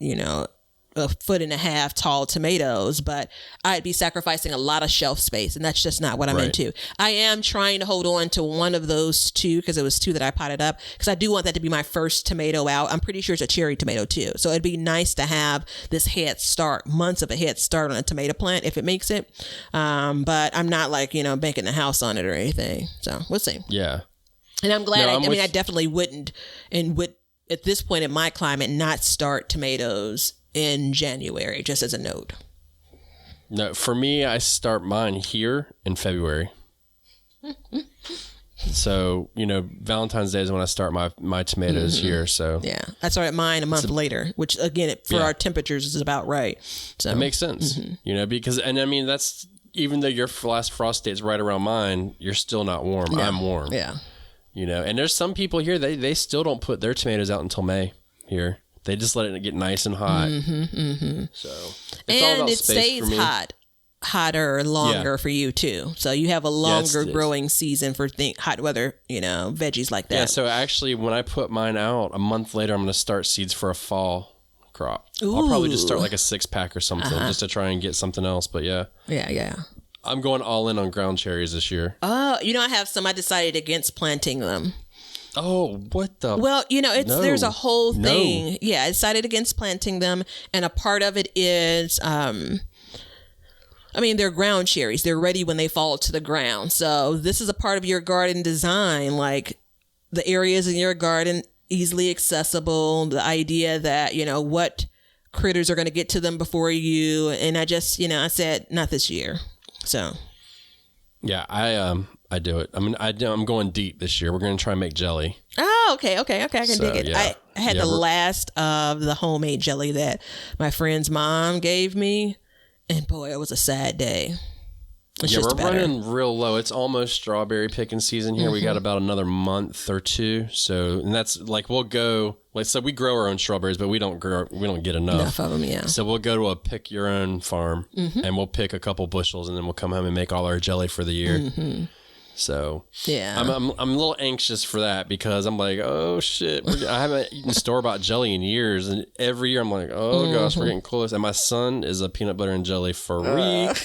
1.5 foot tall tomatoes, but I'd be sacrificing a lot of shelf space, and that's just not what I'm into. I am trying to hold on to one of those two because it was two that I potted up because I do want that to be my first tomato out. I'm pretty sure it's a cherry tomato too. So it'd be nice to have this head start, months of a head start on a tomato plant if it makes it. But I'm not like, banking the house on it or anything. So we'll see. Yeah. And I'm glad. I definitely wouldn't and would at this point in my climate not start tomatoes in January, just as a note. No, for me, I start mine here in February. So, Valentine's Day is when I start my tomatoes here. So yeah, I started mine a month later, which again, for our temperatures is about right. So it makes sense, because, and I mean, that's, even though your last frost date is right around mine, you're still not warm. Yeah. I'm warm. Yeah. And there's some people here, they still don't put their tomatoes out until May here. They just let it get nice and hot. So it's all about it space for me. Hotter, longer for you too. So you have a longer growing season for hot weather, veggies like that. Yeah. So actually, when I put mine out a month later, I'm going to start seeds for a fall crop. Ooh. I'll probably just start like a 6-pack or something just to try and get something else. But yeah. Yeah. I'm going all in on ground cherries this year. Oh, I have some. I decided against planting them. Oh, what the? Well, No. there's a whole No. thing. Yeah, I decided against planting them, and a part of it is, they're ground cherries. They're ready when they fall to the ground. So this is a part of your garden design, like the areas in your garden easily accessible. The idea that what critters are going to get to them before you. And I just, I said not this year. So. Yeah, I do it. I'm going deep this year. We're going to try and make jelly. Oh, okay. I can So, dig it. yeah. I had the we're- last of the homemade jelly that my friend's mom gave me, and boy, it was a sad day. It's Yeah, just we're better. running real low. It's almost strawberry picking season here. We got about another month or two. So, and that's like we'll go. Like so, we grow our own strawberries, but we don't get enough. Enough of them, yeah. So we'll go to a pick your own farm, and we'll pick a couple bushels, and then we'll come home and make all our jelly for the year. So Yeah. I'm a little anxious for that because I'm like, oh shit, I haven't eaten store bought jelly in years, and every year I'm like, oh gosh, we're getting close. And my son is a peanut butter and jelly freak.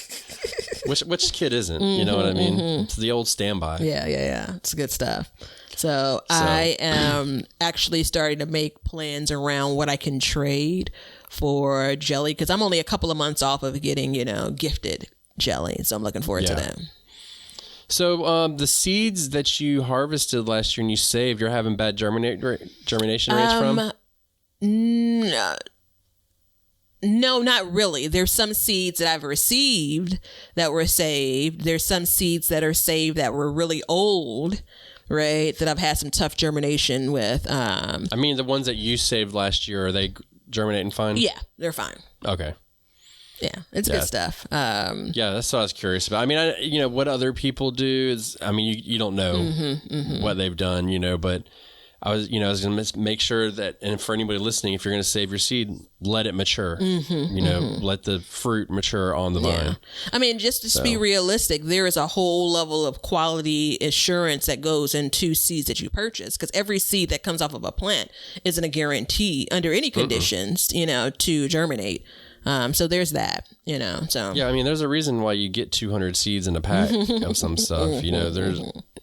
Which kid isn't? You know what I mean? It's the old standby. Yeah. It's good stuff. So I am actually starting to make plans around what I can trade for jelly because I'm only a couple of months off of getting, gifted jelly. So I'm looking forward to Yeah. that. So the seeds that you harvested last year and you saved, you're having bad germination rates from? No, not really. There's some seeds that I've received that were saved. There's some seeds that are saved that were really old, right? That I've had some tough germination with. The ones that you saved last year, are they germinating fine? Yeah, they're fine. Okay. Yeah, it's good stuff. Yeah, that's what I was curious about. What other people do is, you don't know what they've done, but I was going to make sure that, and for anybody listening, if you're going to save your seed, let it mature, let the fruit mature on the vine. Just to be realistic, there is a whole level of quality assurance that goes into seeds that you purchase because every seed that comes off of a plant isn't a guarantee under any conditions, to germinate. So there's that, so. Yeah, there's a reason why you get 200 seeds in a pack of some stuff.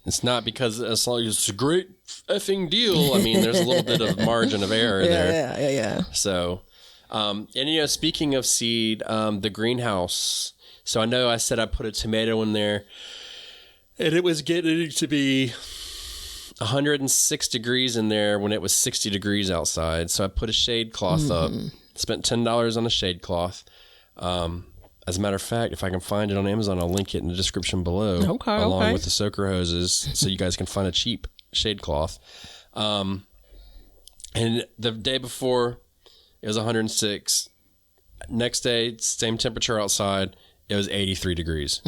It's not because as long as it's a great effing deal. There's a little bit of margin of error there. Yeah. So, speaking of seed, the greenhouse. So I know I said I put a tomato in there, and it was getting to be 106 degrees in there when it was 60 degrees outside. So I put a shade cloth up. Spent $10 on a shade cloth. As a matter of fact, if I can find it on Amazon, I'll link it in the description below. Along with the soaker hoses, so you guys can find a cheap shade cloth. And the day before, it was 106. Next day, same temperature outside, it was 83 degrees.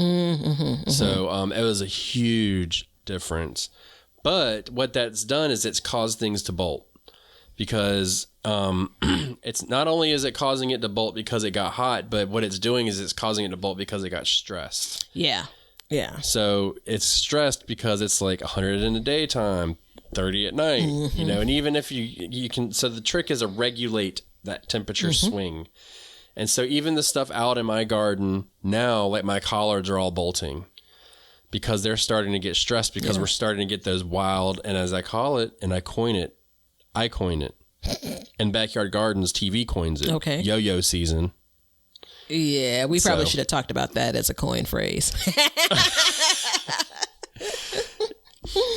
So it was a huge difference. But what that's done is it's caused things to bolt. Because it's not only is it causing it to bolt because it got hot, but what it's doing is it's causing it to bolt because it got stressed. Yeah. So it's stressed because it's like 100 in the daytime, 30 at night, and even if you can, so the trick is to regulate that temperature swing. And so even the stuff out in my garden now, like my collards are all bolting because they're starting to get stressed because we're starting to get those wild, and as I call it, and I coin it, and Backyard Gardens TV coins it. Okay. Yo-yo season. Yeah, we probably should have talked about that as a coin phrase.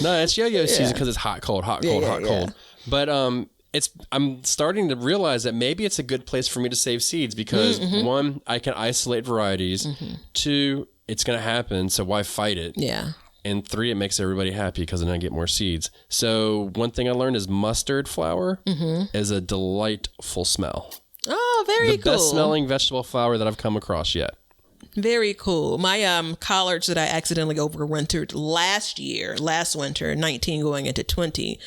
No, it's yo-yo season because it's hot, cold, hot, cold, hot, cold. But I'm starting to realize that maybe it's a good place for me to save seeds because one, I can isolate varieties. Two, it's going to happen, so why fight it? Yeah. And three, it makes everybody happy because then I get more seeds. So one thing I learned is mustard flower is a delightful smell. Oh, very cool. The best smelling vegetable flower that I've come across yet. Very cool. My collards that I accidentally overwintered last winter, 19 going into 20,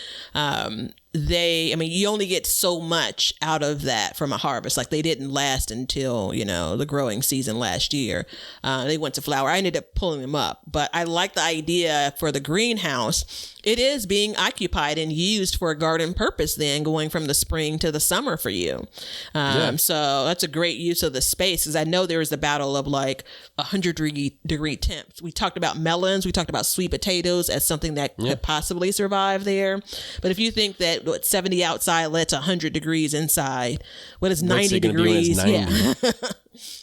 you only get so much out of that from a harvest. Like they didn't last until, the growing season last year. They went to flower. I ended up pulling them up, but I like the idea for the greenhouse. It is being occupied and used for a garden purpose then going from the spring to the summer for you. So that's a great use of the space because I know there was the battle of like 100-degree temps. We talked about melons. We talked about sweet potatoes as something that could possibly survive there. But if you think that 70 outside led to 100 degrees inside, what is 90 degrees? Yeah.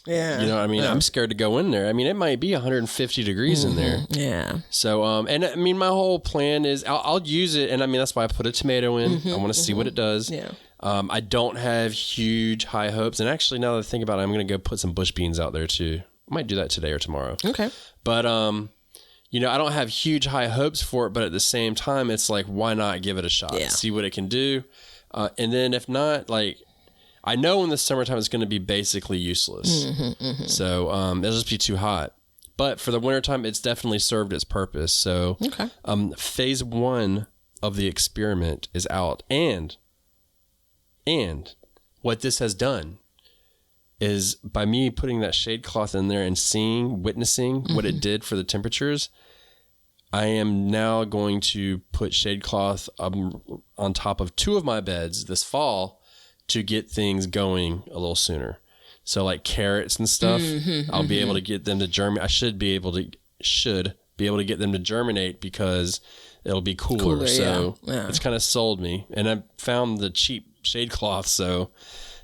Yeah. You know what I mean? I'm scared to go in there. I mean, it might be 150 degrees in there. Yeah. So, and I mean, my whole plan is I'll use it. And I mean, that's why I put a tomato in. I want to see what it does. Yeah. I don't have huge high hopes. And actually, now that I think about it, I'm going to go put some bush beans out there too. I might do that today or tomorrow. Okay. But, I don't have huge high hopes for it. But at the same time, it's like, why not give it a shot? Yeah. See what it can do. And then if not, like, I know in the summertime it's going to be basically useless. So it'll just be too hot. But for the wintertime, it's definitely served its purpose. So phase 1 of the experiment is out. And what this has done is by me putting that shade cloth in there and witnessing what it did for the temperatures, I am now going to put shade cloth on top of 2 of my beds this fall to get things going a little sooner. So like carrots and stuff, I'll be able to get them to germinate. I should be able to get them to germinate because it'll be cooler. So it's kind of sold me. And I found the cheap shade cloth. So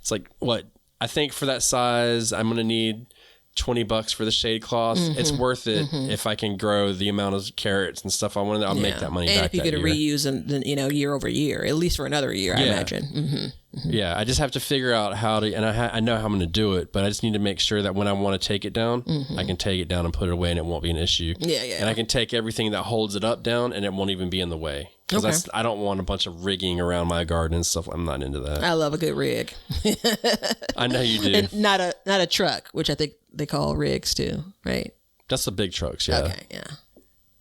it's like, what? I think for that size, I'm going to need $20 for the shade cloth. It's worth it if I can grow the amount of carrots and stuff I want. I'll make that money back. And if you could reuse them, then, year over year, at least for another year, I imagine. Yeah, I just have to figure out how to, and I know how I'm going to do it, but I just need to make sure that when I want to take it down, I can take it down and put it away and it won't be an issue. And I can take everything that holds it up down and it won't even be in the way. Because I don't want a bunch of rigging around my garden and stuff. I'm not into that. I love a good rig. I know you do. And not a truck, which I think they call rigs too, right? That's the big trucks, yeah. Okay, yeah.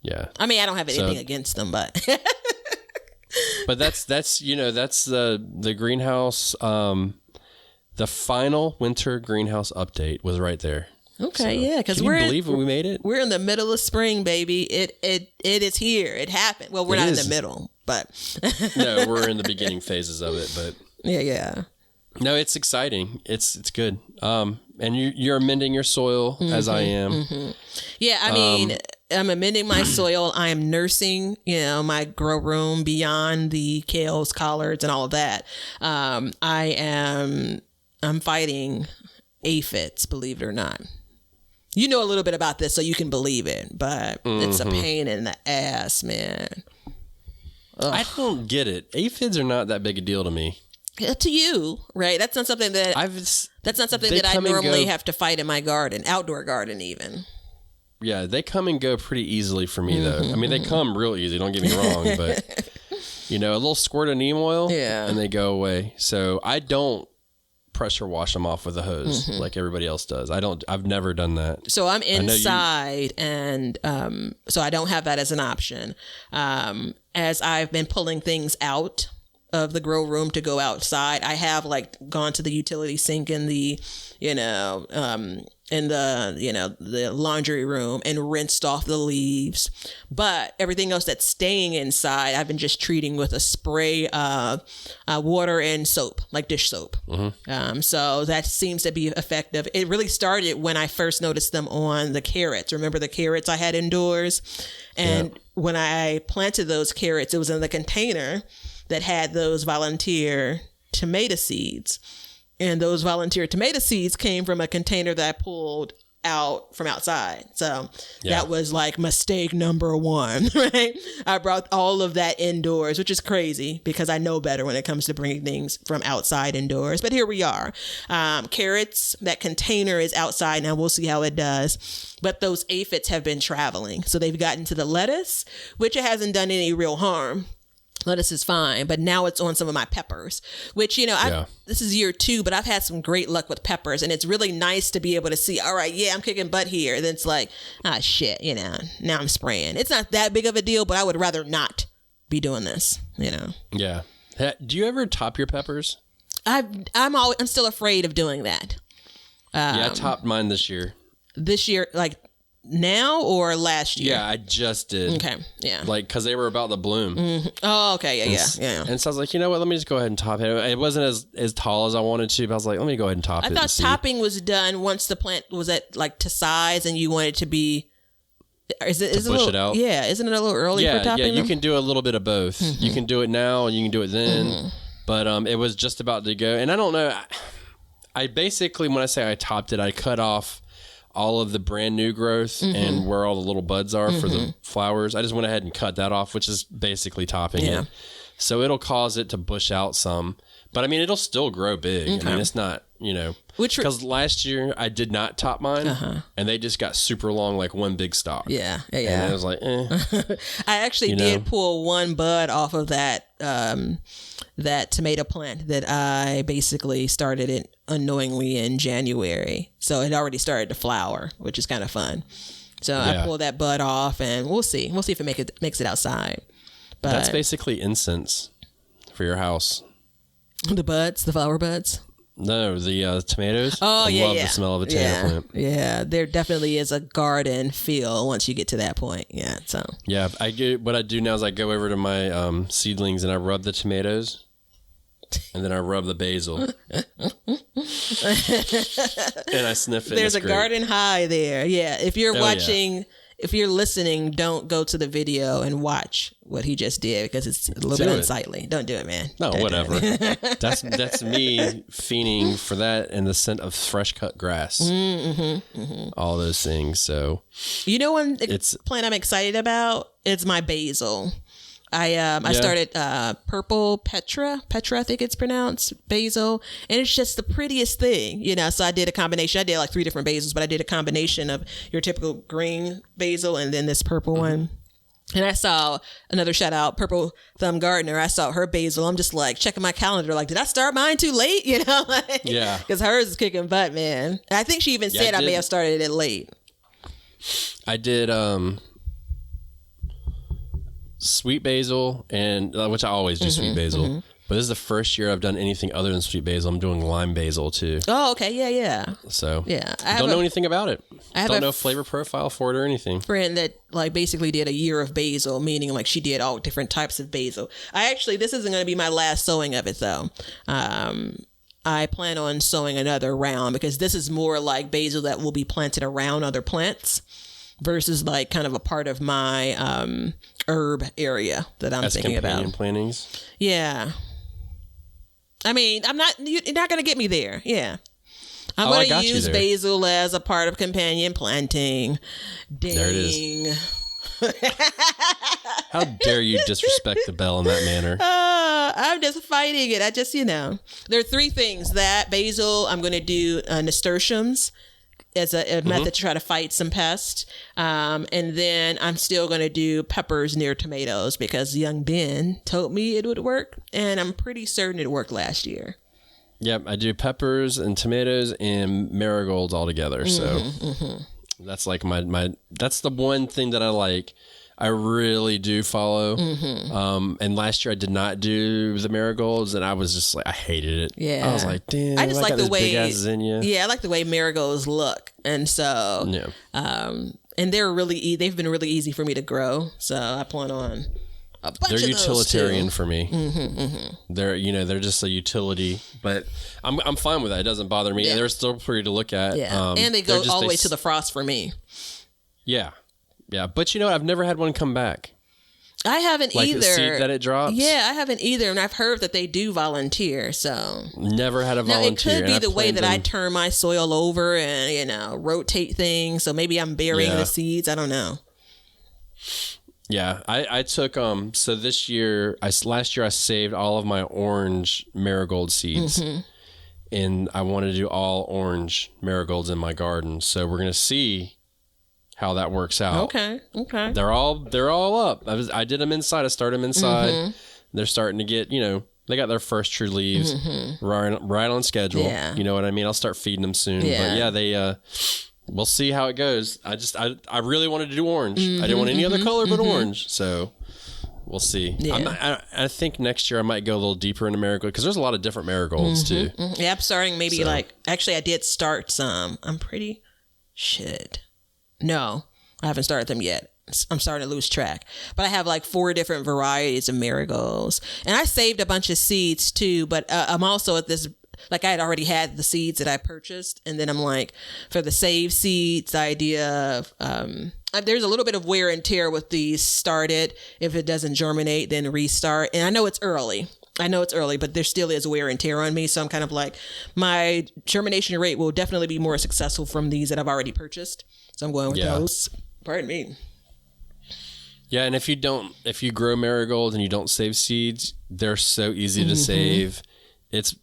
Yeah. I mean, I don't have anything against them, but... But that's the greenhouse. The final winter greenhouse update was right there. Okay, yeah, because can you believe we made it? We're in the middle of spring, baby. It is here. It happened. Well, we're not in the middle, but no, we're in the beginning phases of it. But yeah. No, it's exciting. It's good. And you're amending your soil as I am. Yeah, I mean, I'm amending my soil. I am nursing, my grow room beyond the kales, collards, and all of that. I'm fighting aphids, believe it or not. You know a little bit about this, so you can believe it, but it's a pain in the ass, man. Ugh. I don't get it. Aphids are not that big a deal to me. To you, right? That's not something that I normally have to fight in my garden, outdoor garden, even. Yeah, they come and go pretty easily for me, though. I mean, they come real easy. Don't get me wrong, but a little squirt of neem oil, and they go away. So I don't pressure wash them off with a hose like everybody else does. I've never done that. So I'm inside, and so I don't have that as an option. As I've been pulling things out of the grow room to go outside, I have gone to the utility sink in the the laundry room and rinsed off the leaves, but everything else that's staying inside I've been just treating with a spray water and soap, like dish soap. So that seems to be effective. It really started when I first noticed them on the carrots. Remember the carrots I had indoors? And when I planted those carrots, it was in the container that had those volunteer tomato seeds. And those volunteer tomato seeds came from a container that I pulled out from outside. So that was mistake number 1, right? I brought all of that indoors, which is crazy because I know better when it comes to bringing things from outside indoors. But here we are. Carrots, that container is outside now. We'll see how it does. But those aphids have been traveling. So they've gotten to the lettuce, which it hasn't done any real harm. Lettuce is fine, but now it's on some of my peppers, which, this is year 2, but I've had some great luck with peppers, and it's really nice to be able to see, all right, I'm kicking butt here. Then it's like, shit, now I'm spraying. It's not that big of a deal, but I would rather not be doing this, Yeah. Do you ever top your peppers? I'm still afraid of doing that. Yeah, I topped mine this year. This year, like now or last year? Yeah, I just did. Okay, yeah. Like, because they were about to bloom. Mm-hmm. Oh, okay, yeah. And so I was like, you know what? Let me just go ahead and top it. It wasn't as tall as I wanted to, but I was like, let me go ahead and top it. I thought topping was done once the plant was at like to size and you want it to be. Is it push it out? Yeah, isn't it a little early for topping? Yeah, you can do a little bit of both. Mm-hmm. You can do it now and you can do it then. Mm-hmm. But it was just about to go. And I don't know. I basically, when I say I topped it, I cut off all of the brand new growth and where all the little buds are for the flowers. I just went ahead and cut that off, which is basically topping it. So it'll cause it to bush out some. But I mean, it'll still grow big. Okay. I mean, it's not, because last year I did not top mine and they just got super long, like one big stalk. Yeah. And I was like, I actually did pull one bud off of that tomato plant that I basically started it unknowingly in January. So it already started to flower, which is kind of fun. So I pulled that bud off and we'll see. We'll see if it makes it outside. But that's basically incense for your house. The flower buds? No, the tomatoes. Oh, I love the smell of a tomato plant. Yeah, there definitely is a garden feel once you get to that point. Yeah, so. Yeah, what I do now is I go over to my seedlings and I rub the tomatoes. And then I rub the basil. And I sniff it. There's a garden high there. Yeah, if you're watching... If you're listening, don't go to the video and watch what he just did because it's a little bit unsightly. Don't do it, man. No, whatever. That's me fiending for that and the scent of fresh cut grass. All those things. So, one plant I'm excited about? It's my basil. I started purple Petra, I think it's pronounced, basil, and it's just the prettiest thing, so I did a combination. I did like 3 different basils, but I did a combination of your typical green basil and then this purple one. And I saw another shout out, Purple Thumb Gardener. I saw her basil. I'm just like checking my calendar, like, did I start mine too late? Yeah. Because hers is kicking butt, man. And I think she even said I may have started it late. I did sweet basil, and which I always do sweet basil. But this is the first year I've done anything other than sweet basil. I'm doing lime basil too. Oh, okay. Yeah. So I don't know anything about it. I don't know flavor profile for it or anything. Friend that like basically did a year of basil, meaning like she did all different types of basil. This isn't going to be my last sowing of it though. I plan on sowing another round because this is more like basil that will be planted around other plants versus like kind of a part of my herb area that I'm thinking about. Companion plantings? Yeah. I mean, you're not going to get me there. Yeah. I'm going to use basil as a part of companion planting. Dang. There it is. How dare you disrespect the bell in that manner? I'm just fighting it. There are 3 things. That basil, I'm going to do nasturtiums as a method to try to fight some pests. And then I'm still going to do peppers near tomatoes because young Ben told me it would work. And I'm pretty certain it worked last year. Yep, I do peppers and tomatoes and marigolds all together. That's like that's the one thing that I like. I really do follow. And last year I did not do the marigolds and I was just like, I hated it. Yeah. I was like, damn, I just like the way, big zinnia. Yeah, I like the way marigolds look. And so, and they've been really easy for me to grow. So I plan on a bunch of those. They're utilitarian for me. They're just a utility, but I'm fine with that. It doesn't bother me. They're still pretty to look at. Yeah. And they go all the way to the frost for me. Yeah. Yeah, but you know what? I've never had one come back. I haven't either. Like the seed that it drops? Yeah, I haven't either. And I've heard that they do volunteer, so. Never had a volunteer. Now, it could be the way that I turn my soil over and, rotate things. So maybe I'm burying the seeds. I don't know. Yeah, I took, so last year I saved all of my orange marigold seeds. And I wanted to do all orange marigolds in my garden. So we're going to see how that works out. Okay. They're all up. I did them inside. I started them inside. They're starting to get, they got their first true leaves right on schedule. Yeah. You know what I mean? I'll start feeding them soon. Yeah. But we'll see how it goes. I really wanted to do orange. I didn't want any other color but orange. So We'll see. Yeah. I think next year I might go a little deeper into marigold because there's a lot of different marigolds too. Yeah, I'm starting maybe actually I did start some. No, I haven't started them yet. I'm starting to lose track. But I have like 4 different varieties of marigolds. And I saved a bunch of seeds too, but I'm also at this, like I had already had the seeds that I purchased. And then I'm like, for the save seeds, the idea of, there's a little bit of wear and tear with these started. If it doesn't germinate, then restart. And I know it's early, but there still is wear and tear on me. So I'm kind of like, my germination rate will definitely be more successful from these that I've already purchased. So I'm going with those. Pardon me. Yeah, and if you grow marigolds and you don't save seeds, they're so easy to save. It's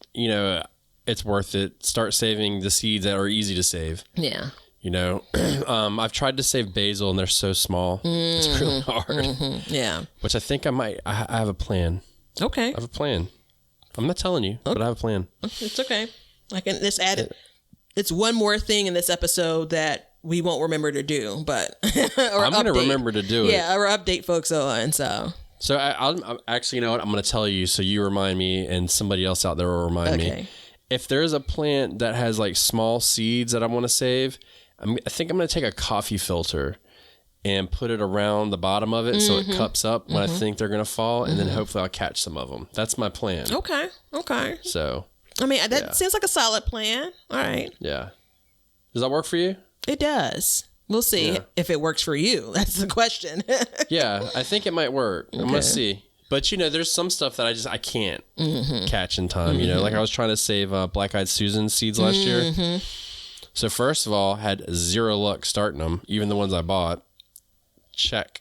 worth it. Start saving the seeds that are easy to save. Yeah. I've tried to save basil and they're so small. It's really hard. Yeah. Which I think I have a plan. Okay. I have a plan. I'm not telling you, but I have a plan. It's okay. I can just add it. It's one more thing in this episode that we won't remember to do, but I'm going to remember to do it. Yeah, or update folks on. So I'm actually, you know what? I'm going to tell you so you remind me, and somebody else out there will remind me. If there's a plant that has like small seeds that I want to save, I think I'm going to take a coffee filter and put it around the bottom of it so it cups up when I think they're going to fall, and then hopefully I'll catch some of them. That's my plan. Okay. So, I mean, that seems like a solid plan. All right. Yeah. Does that work for you? It does. We'll see if it works for you. That's the question. Yeah, I think it might work. I'm going to see. But, there's some stuff that I can't catch in time. Like I was trying to save Black-Eyed Susan seeds last year. So first of all, had 0 luck starting them, even the ones I bought. Check.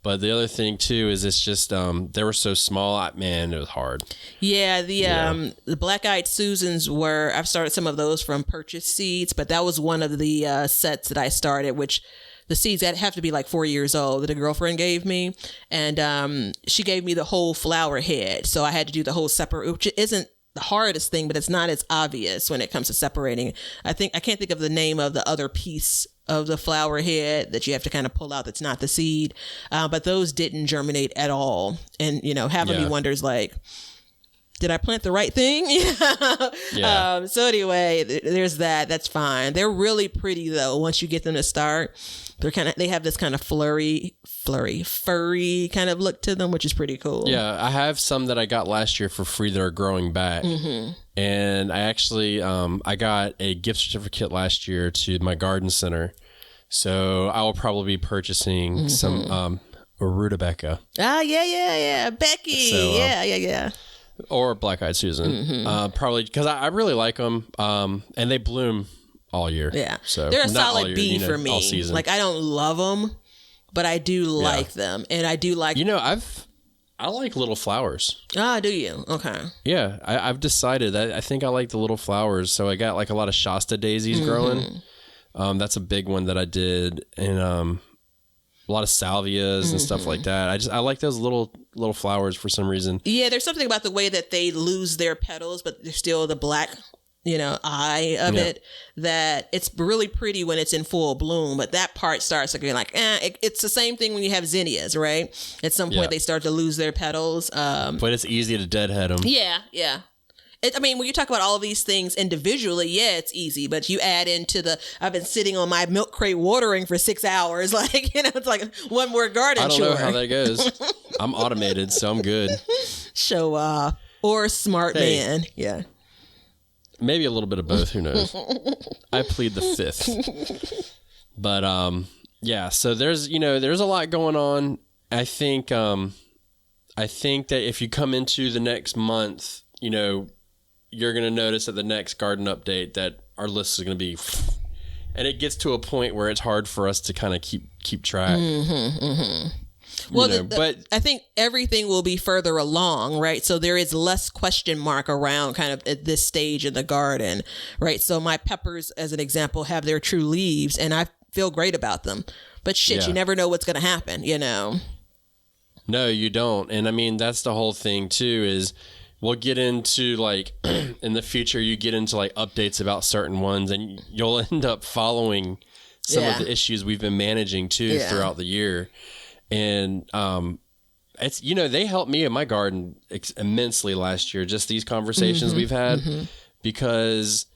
But the other thing too is it's just they were so small. It was hard. Yeah, the Black-Eyed Susans I've started some of those from purchased seeds, but that was one of the sets that I started, which the seeds that have to be like 4 years old that a girlfriend gave me, and she gave me the whole flower head, so I had to do the whole separate, which isn't the hardest thing, but it's not as obvious when it comes to separating. I can't think of the name of the other piece of the flower head that you have to kind of pull out that's not the seed, but those didn't germinate at all, and half of me wonders like, did I plant the right thing? So anyway, there's that. That's fine. They're really pretty though. Once you get them to start, they have this kind of furry kind of look to them, which is pretty cool. Yeah, I have some that I got last year for free that are growing back. And I actually I got a gift certificate last year to my garden center, so I will probably be purchasing some rutabaga. Yeah, Becky. So, yeah. Or Black-Eyed Susan. Probably because I really like them, and they bloom all year. Yeah, so they're a solid B for me. All season. Like I don't love them, but I do like them, and I do like. I like little flowers. Ah, do you? Okay. Yeah, I've decided that I think I like the little flowers. So I got like a lot of Shasta daisies growing. That's a big one that I did, and a lot of salvias and stuff like that. I like those little flowers for some reason. Yeah, there's something about the way that they lose their petals, but they're still the black, eye of it, that it's really pretty when it's in full bloom, but that part starts looking like, it's the same thing when you have zinnias, right? At some point they start to lose their petals. But it's easy to deadhead them. Yeah. When you talk about all of these things individually, it's easy, but you add into I've been sitting on my milk crate watering for 6 hours. Like, it's like one more garden chore. I don't know how that goes. I'm automated, so I'm good. Show off. Or smart man. Yeah. Maybe a little bit of both. Who knows? I plead the fifth. But, so there's a lot going on. I think that if you come into the next month, you're going to notice at the next garden update that our list is going to be, and it gets to a point where it's hard for us to kind of keep track. Well, but I think everything will be further along, right? So there is less question mark around kind of at this stage in the garden, right? So my peppers, as an example, have their true leaves, and I feel great about them. But you never know what's going to happen, No, you don't. And that's the whole thing too, is we'll get into like in the future, you get into like updates about certain ones, and you'll end up following some of the issues we've been managing too throughout the year. And it's, they helped me in my garden immensely last year. Just these conversations we've had, because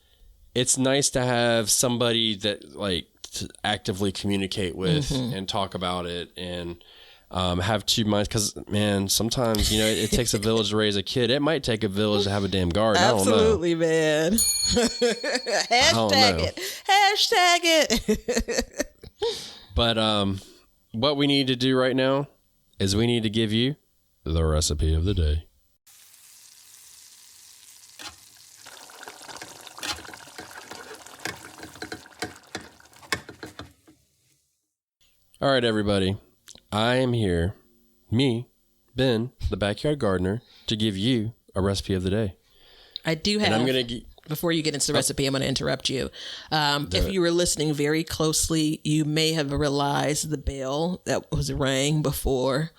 it's nice to have somebody that like to actively communicate with and talk about it and have two minds. Because man, sometimes it takes a village to raise a kid. It might take a village to have a damn garden. Absolutely, man. Hashtag it. But what we need to do right now is we need to give you the recipe of the day. All right, everybody. I am here, me, Ben, the backyard gardener, to give you a recipe of the day. I do have. And I'm gonna before you get into the recipe, I'm going to interrupt you. If you were listening very closely, you may have realized the bell that was rang before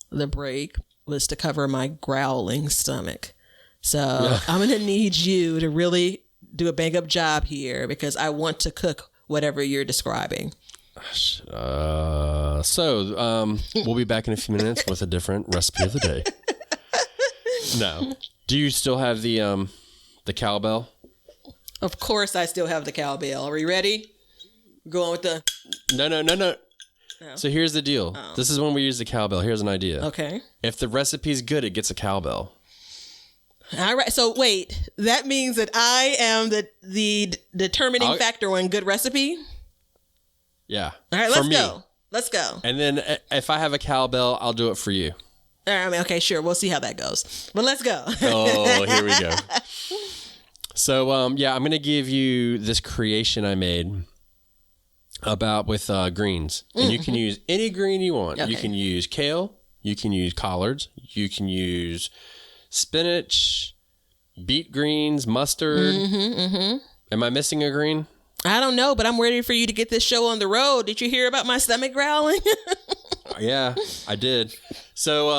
the break was to cover my growling stomach. So I'm going to need you to really do a bang up job here, because I want to cook whatever you're describing. We'll be back in a few minutes with a different recipe of the day. No. Do you still have the cowbell? Of course I still have the cowbell. Are we ready? Going with the... No. So here's the deal. This is when we use the cowbell. Here's an idea. Okay. If the recipe's good, it gets a cowbell. All right. So wait, that means that I am the determining factor on good recipe? Yeah. All right, let's go. And then if I have a cowbell, I'll do it for you. All right, okay, sure. We'll see how that goes. But let's go. Oh, here we go. So, I'm going to give you this creation I made with greens. And you can use any green you want. Okay. You can use kale. You can use collards. You can use spinach, beet greens, mustard. Am I missing a green? I don't know, but I'm ready for you to get this show on the road. Did you hear about my stomach growling? Yeah, I did. So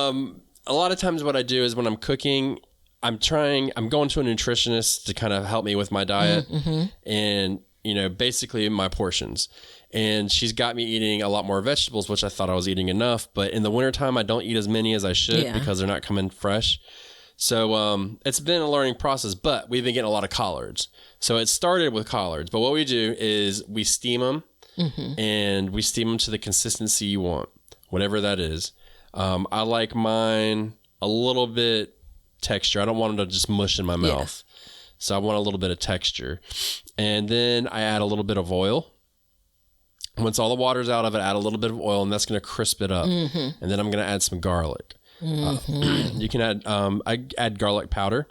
a lot of times what I do is when I'm cooking, I'm going to a nutritionist to kind of help me with my diet and, basically my portions. And she's got me eating a lot more vegetables, which I thought I was eating enough. But in the wintertime, I don't eat as many as I should because they're not coming fresh. So it's been a learning process, but we've been getting a lot of collards. So it started with collards. But what we do is we steam them and we steam them to the consistency you want, whatever that is. I like mine a little bit texture. I don't want them to just mush in my mouth. So I want a little bit of texture. And then I add a little bit of oil. Once all the water's out of it, add a little bit of oil, and that's going to crisp it up. And then I'm going to add some garlic. You can add, I add garlic powder.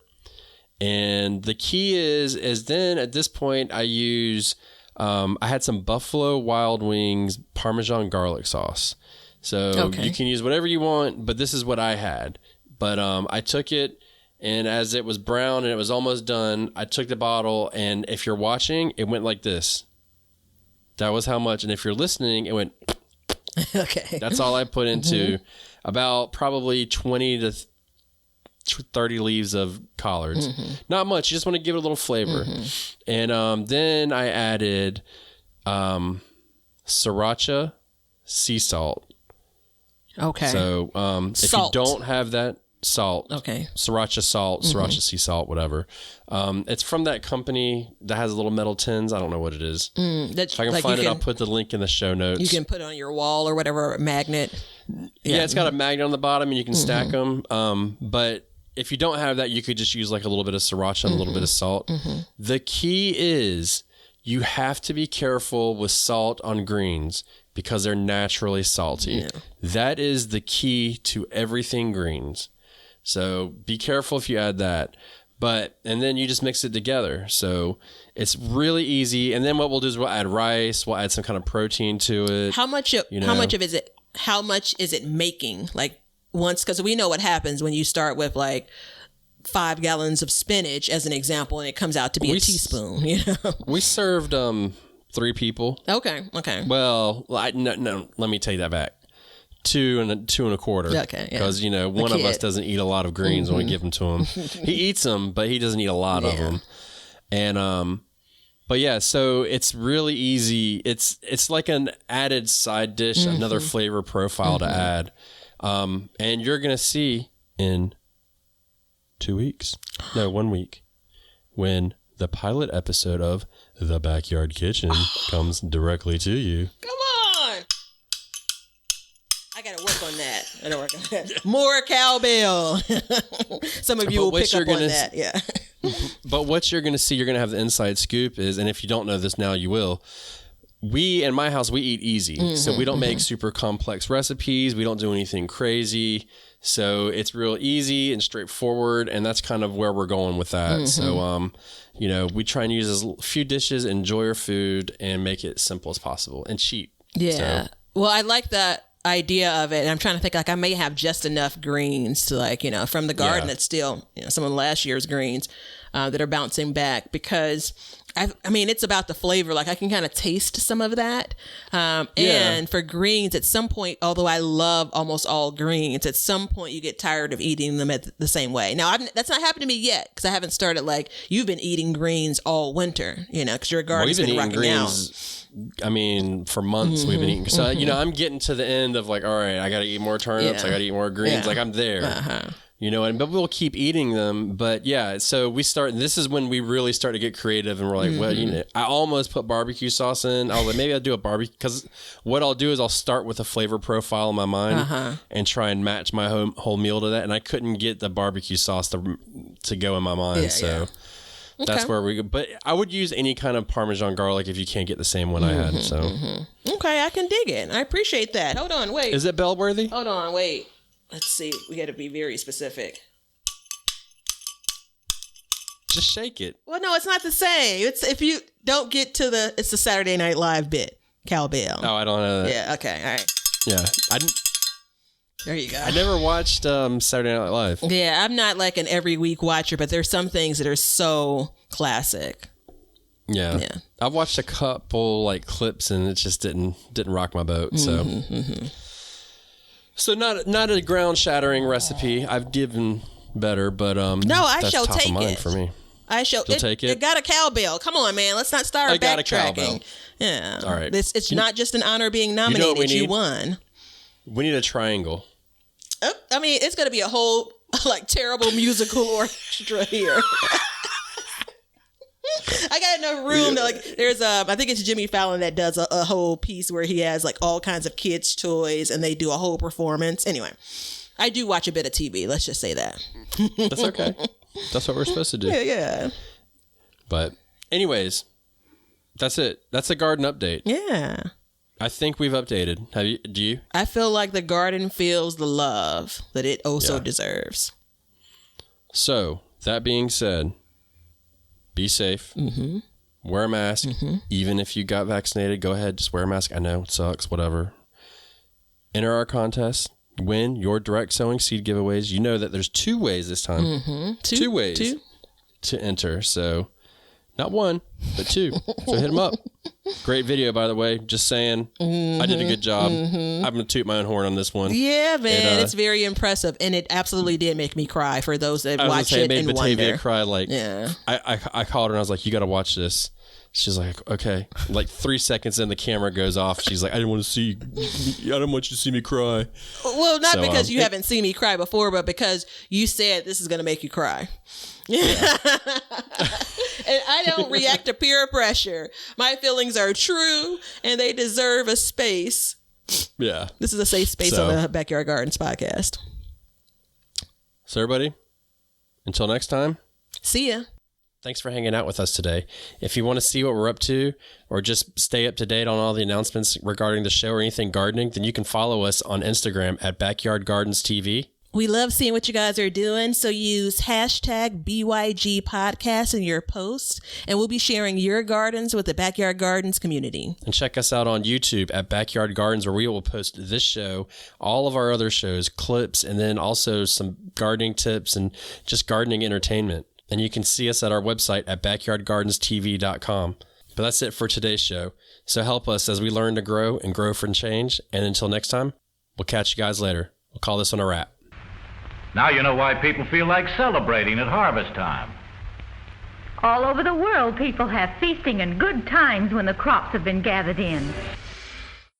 And the key is then at this point I use, I had some Buffalo Wild Wings Parmesan garlic sauce. So you can use whatever you want, but this is what I had. But I took it, and as it was brown and it was almost done, I took the bottle, and if you're watching, it went like this. That was how much. And if you're listening, it went. Okay. That's all I put into about probably 20 to 30 leaves of collards. Not much. You just want to give it a little flavor. And then I added sriracha sea salt. Okay. So if you don't have that salt, sriracha salt, sriracha sea salt, whatever. It's from that company that has little metal tins. I don't know what it is. If I can find it, I'll put the link in the show notes. You can put it on your wall or whatever, a magnet. Yeah, it's got a magnet on the bottom and you can stack them. But if you don't have that, you could just use like a little bit of sriracha and a little bit of salt. The key is you have to be careful with salt on greens because they're naturally salty. That is the key to everything greens. So be careful if you add that. And then you just mix it together. So it's really easy. And then what we'll do is we'll add rice. We'll add some kind of protein to it. How much is it making? Like once, because we know what happens when you start with like 5 gallons of spinach as an example, and it comes out to be a teaspoon. We served 3 people. Okay. Well, no, let me take that back. 2 and a quarter. Okay. Because one of us doesn't eat a lot of greens when we give them to him. He eats them, but he doesn't eat a lot of them. And but yeah, so it's really easy. It's like an added side dish, another flavor profile to add. And you're going to see in 2 weeks, no, 1 week, when the pilot episode of The Backyard Kitchen comes directly to you. Come on. I got to work on that. More cowbell. Some of you will pick up on that. Yeah. But what you're going to see, you're going to have the inside scoop is, and if you don't know this now, you will. We, in my house, we eat easy. So we don't make super complex recipes. We don't do anything crazy. So it's real easy and straightforward. And that's kind of where we're going with that. So, you know, we try and use as few dishes, enjoy our food, and make it simple as possible and cheap. Yeah. So, well, I like that idea of it. And I'm trying to think, like, I may have just enough greens to, like, you know, from the garden, it's still, you know, some of last year's greens that are bouncing back, because I mean, it's about the flavor. Like, I can kind of taste some of that. And for greens, at some point, although I love almost all greens, at some point you get tired of eating them at the same way. Now, that's not happened to me yet, because I haven't started, like, you've been eating greens all winter, you know, because your garden's been rocking out. I mean, for months we've been eating. So, you know, I'm getting to the end of, like, all right, I got to eat more turnips. I got to eat more greens. Like, I'm there. You know, but we'll keep eating them. But yeah, so this is when we really start to get creative, and we're like, well, you know, I almost put barbecue sauce in. I was like, maybe I'll do a barbecue, because what I'll do is I'll start with a flavor profile in my mind and try and match my whole meal to that. And I couldn't get the barbecue sauce to go in my mind. That's where we go. But I would use any kind of Parmesan garlic if you can't get the same one I had. So Okay, I can dig it. I appreciate that. Hold on, wait. Is it bell worthy? Hold on, wait. Let's see. We got to be very specific. Just shake it. Well, no, it's not the same. It's if you don't get to it's the Saturday Night Live bit, cowbell. Oh, I don't know that. Yeah. Okay. All right. Yeah. There you go. I never watched Saturday Night Live. Yeah, I'm not like an every week watcher, but there's some things that are so classic. Yeah. I've watched a couple like clips, and it just didn't rock my boat. So. So not a ground shattering recipe. I've given better, but no, I that's shall top take of mind it for me. You'll take it. It got a cowbell. Come on, man. Let's not start backtracking. Yeah. All right. It's not just an honor being nominated. You won. We need a triangle. Oh, I mean, it's going to be a whole like terrible musical orchestra here. I got enough room to like. There's I think it's Jimmy Fallon that does a whole piece where he has like all kinds of kids' toys, and they do a whole performance. Anyway, I do watch a bit of TV. Let's just say that. That's okay. That's what we're supposed to do. Yeah. But anyways, that's it. That's a garden update. Yeah. I think we've updated. Do you? I feel like the garden feels the love that it also deserves. So that being said, be safe. Wear a mask. Even if you got vaccinated, go ahead. Just wear a mask. I know it sucks. Whatever. Enter our contest. Win your direct sowing seed giveaways. You know that there's 2 ways this time. Two ways to enter. So not 1, but 2. So hit them up. Great video, by the way. Just saying. I did a good job. I'm going to toot my own horn on this one. Yeah, man. It's very impressive. And it absolutely did make me cry for those that watch it and Batavia wonder. Cry. Like, I called her and I was like, you got to watch this. She's like, okay. Like 3 seconds in, the camera goes off. She's like, I didn't want you to see me cry. Well, not because you haven't seen me cry before, but because you said this is going to make you cry. Yeah. And I don't react to peer pressure. My feelings are true, and they deserve a space. Yeah. This is a safe space on the Backyard Gardens podcast. So everybody, until next time. See ya. Thanks for hanging out with us today. If you want to see what we're up to, or just stay up to date on all the announcements regarding the show or anything gardening, then you can follow us on Instagram at Backyard Gardens TV. We love seeing what you guys are doing, so use hashtag BYG podcast in your posts, and we'll be sharing your gardens with the Backyard Gardens community. And check us out on YouTube at Backyard Gardens, where we will post this show, all of our other shows, clips, and then also some gardening tips and just gardening entertainment. And you can see us at our website at backyardgardenstv.com. But that's it for today's show. So help us as we learn to grow and grow for change. And until next time, we'll catch you guys later. We'll call this one a wrap. Now you know why people feel like celebrating at harvest time. All over the world, people have feasting and good times when the crops have been gathered in.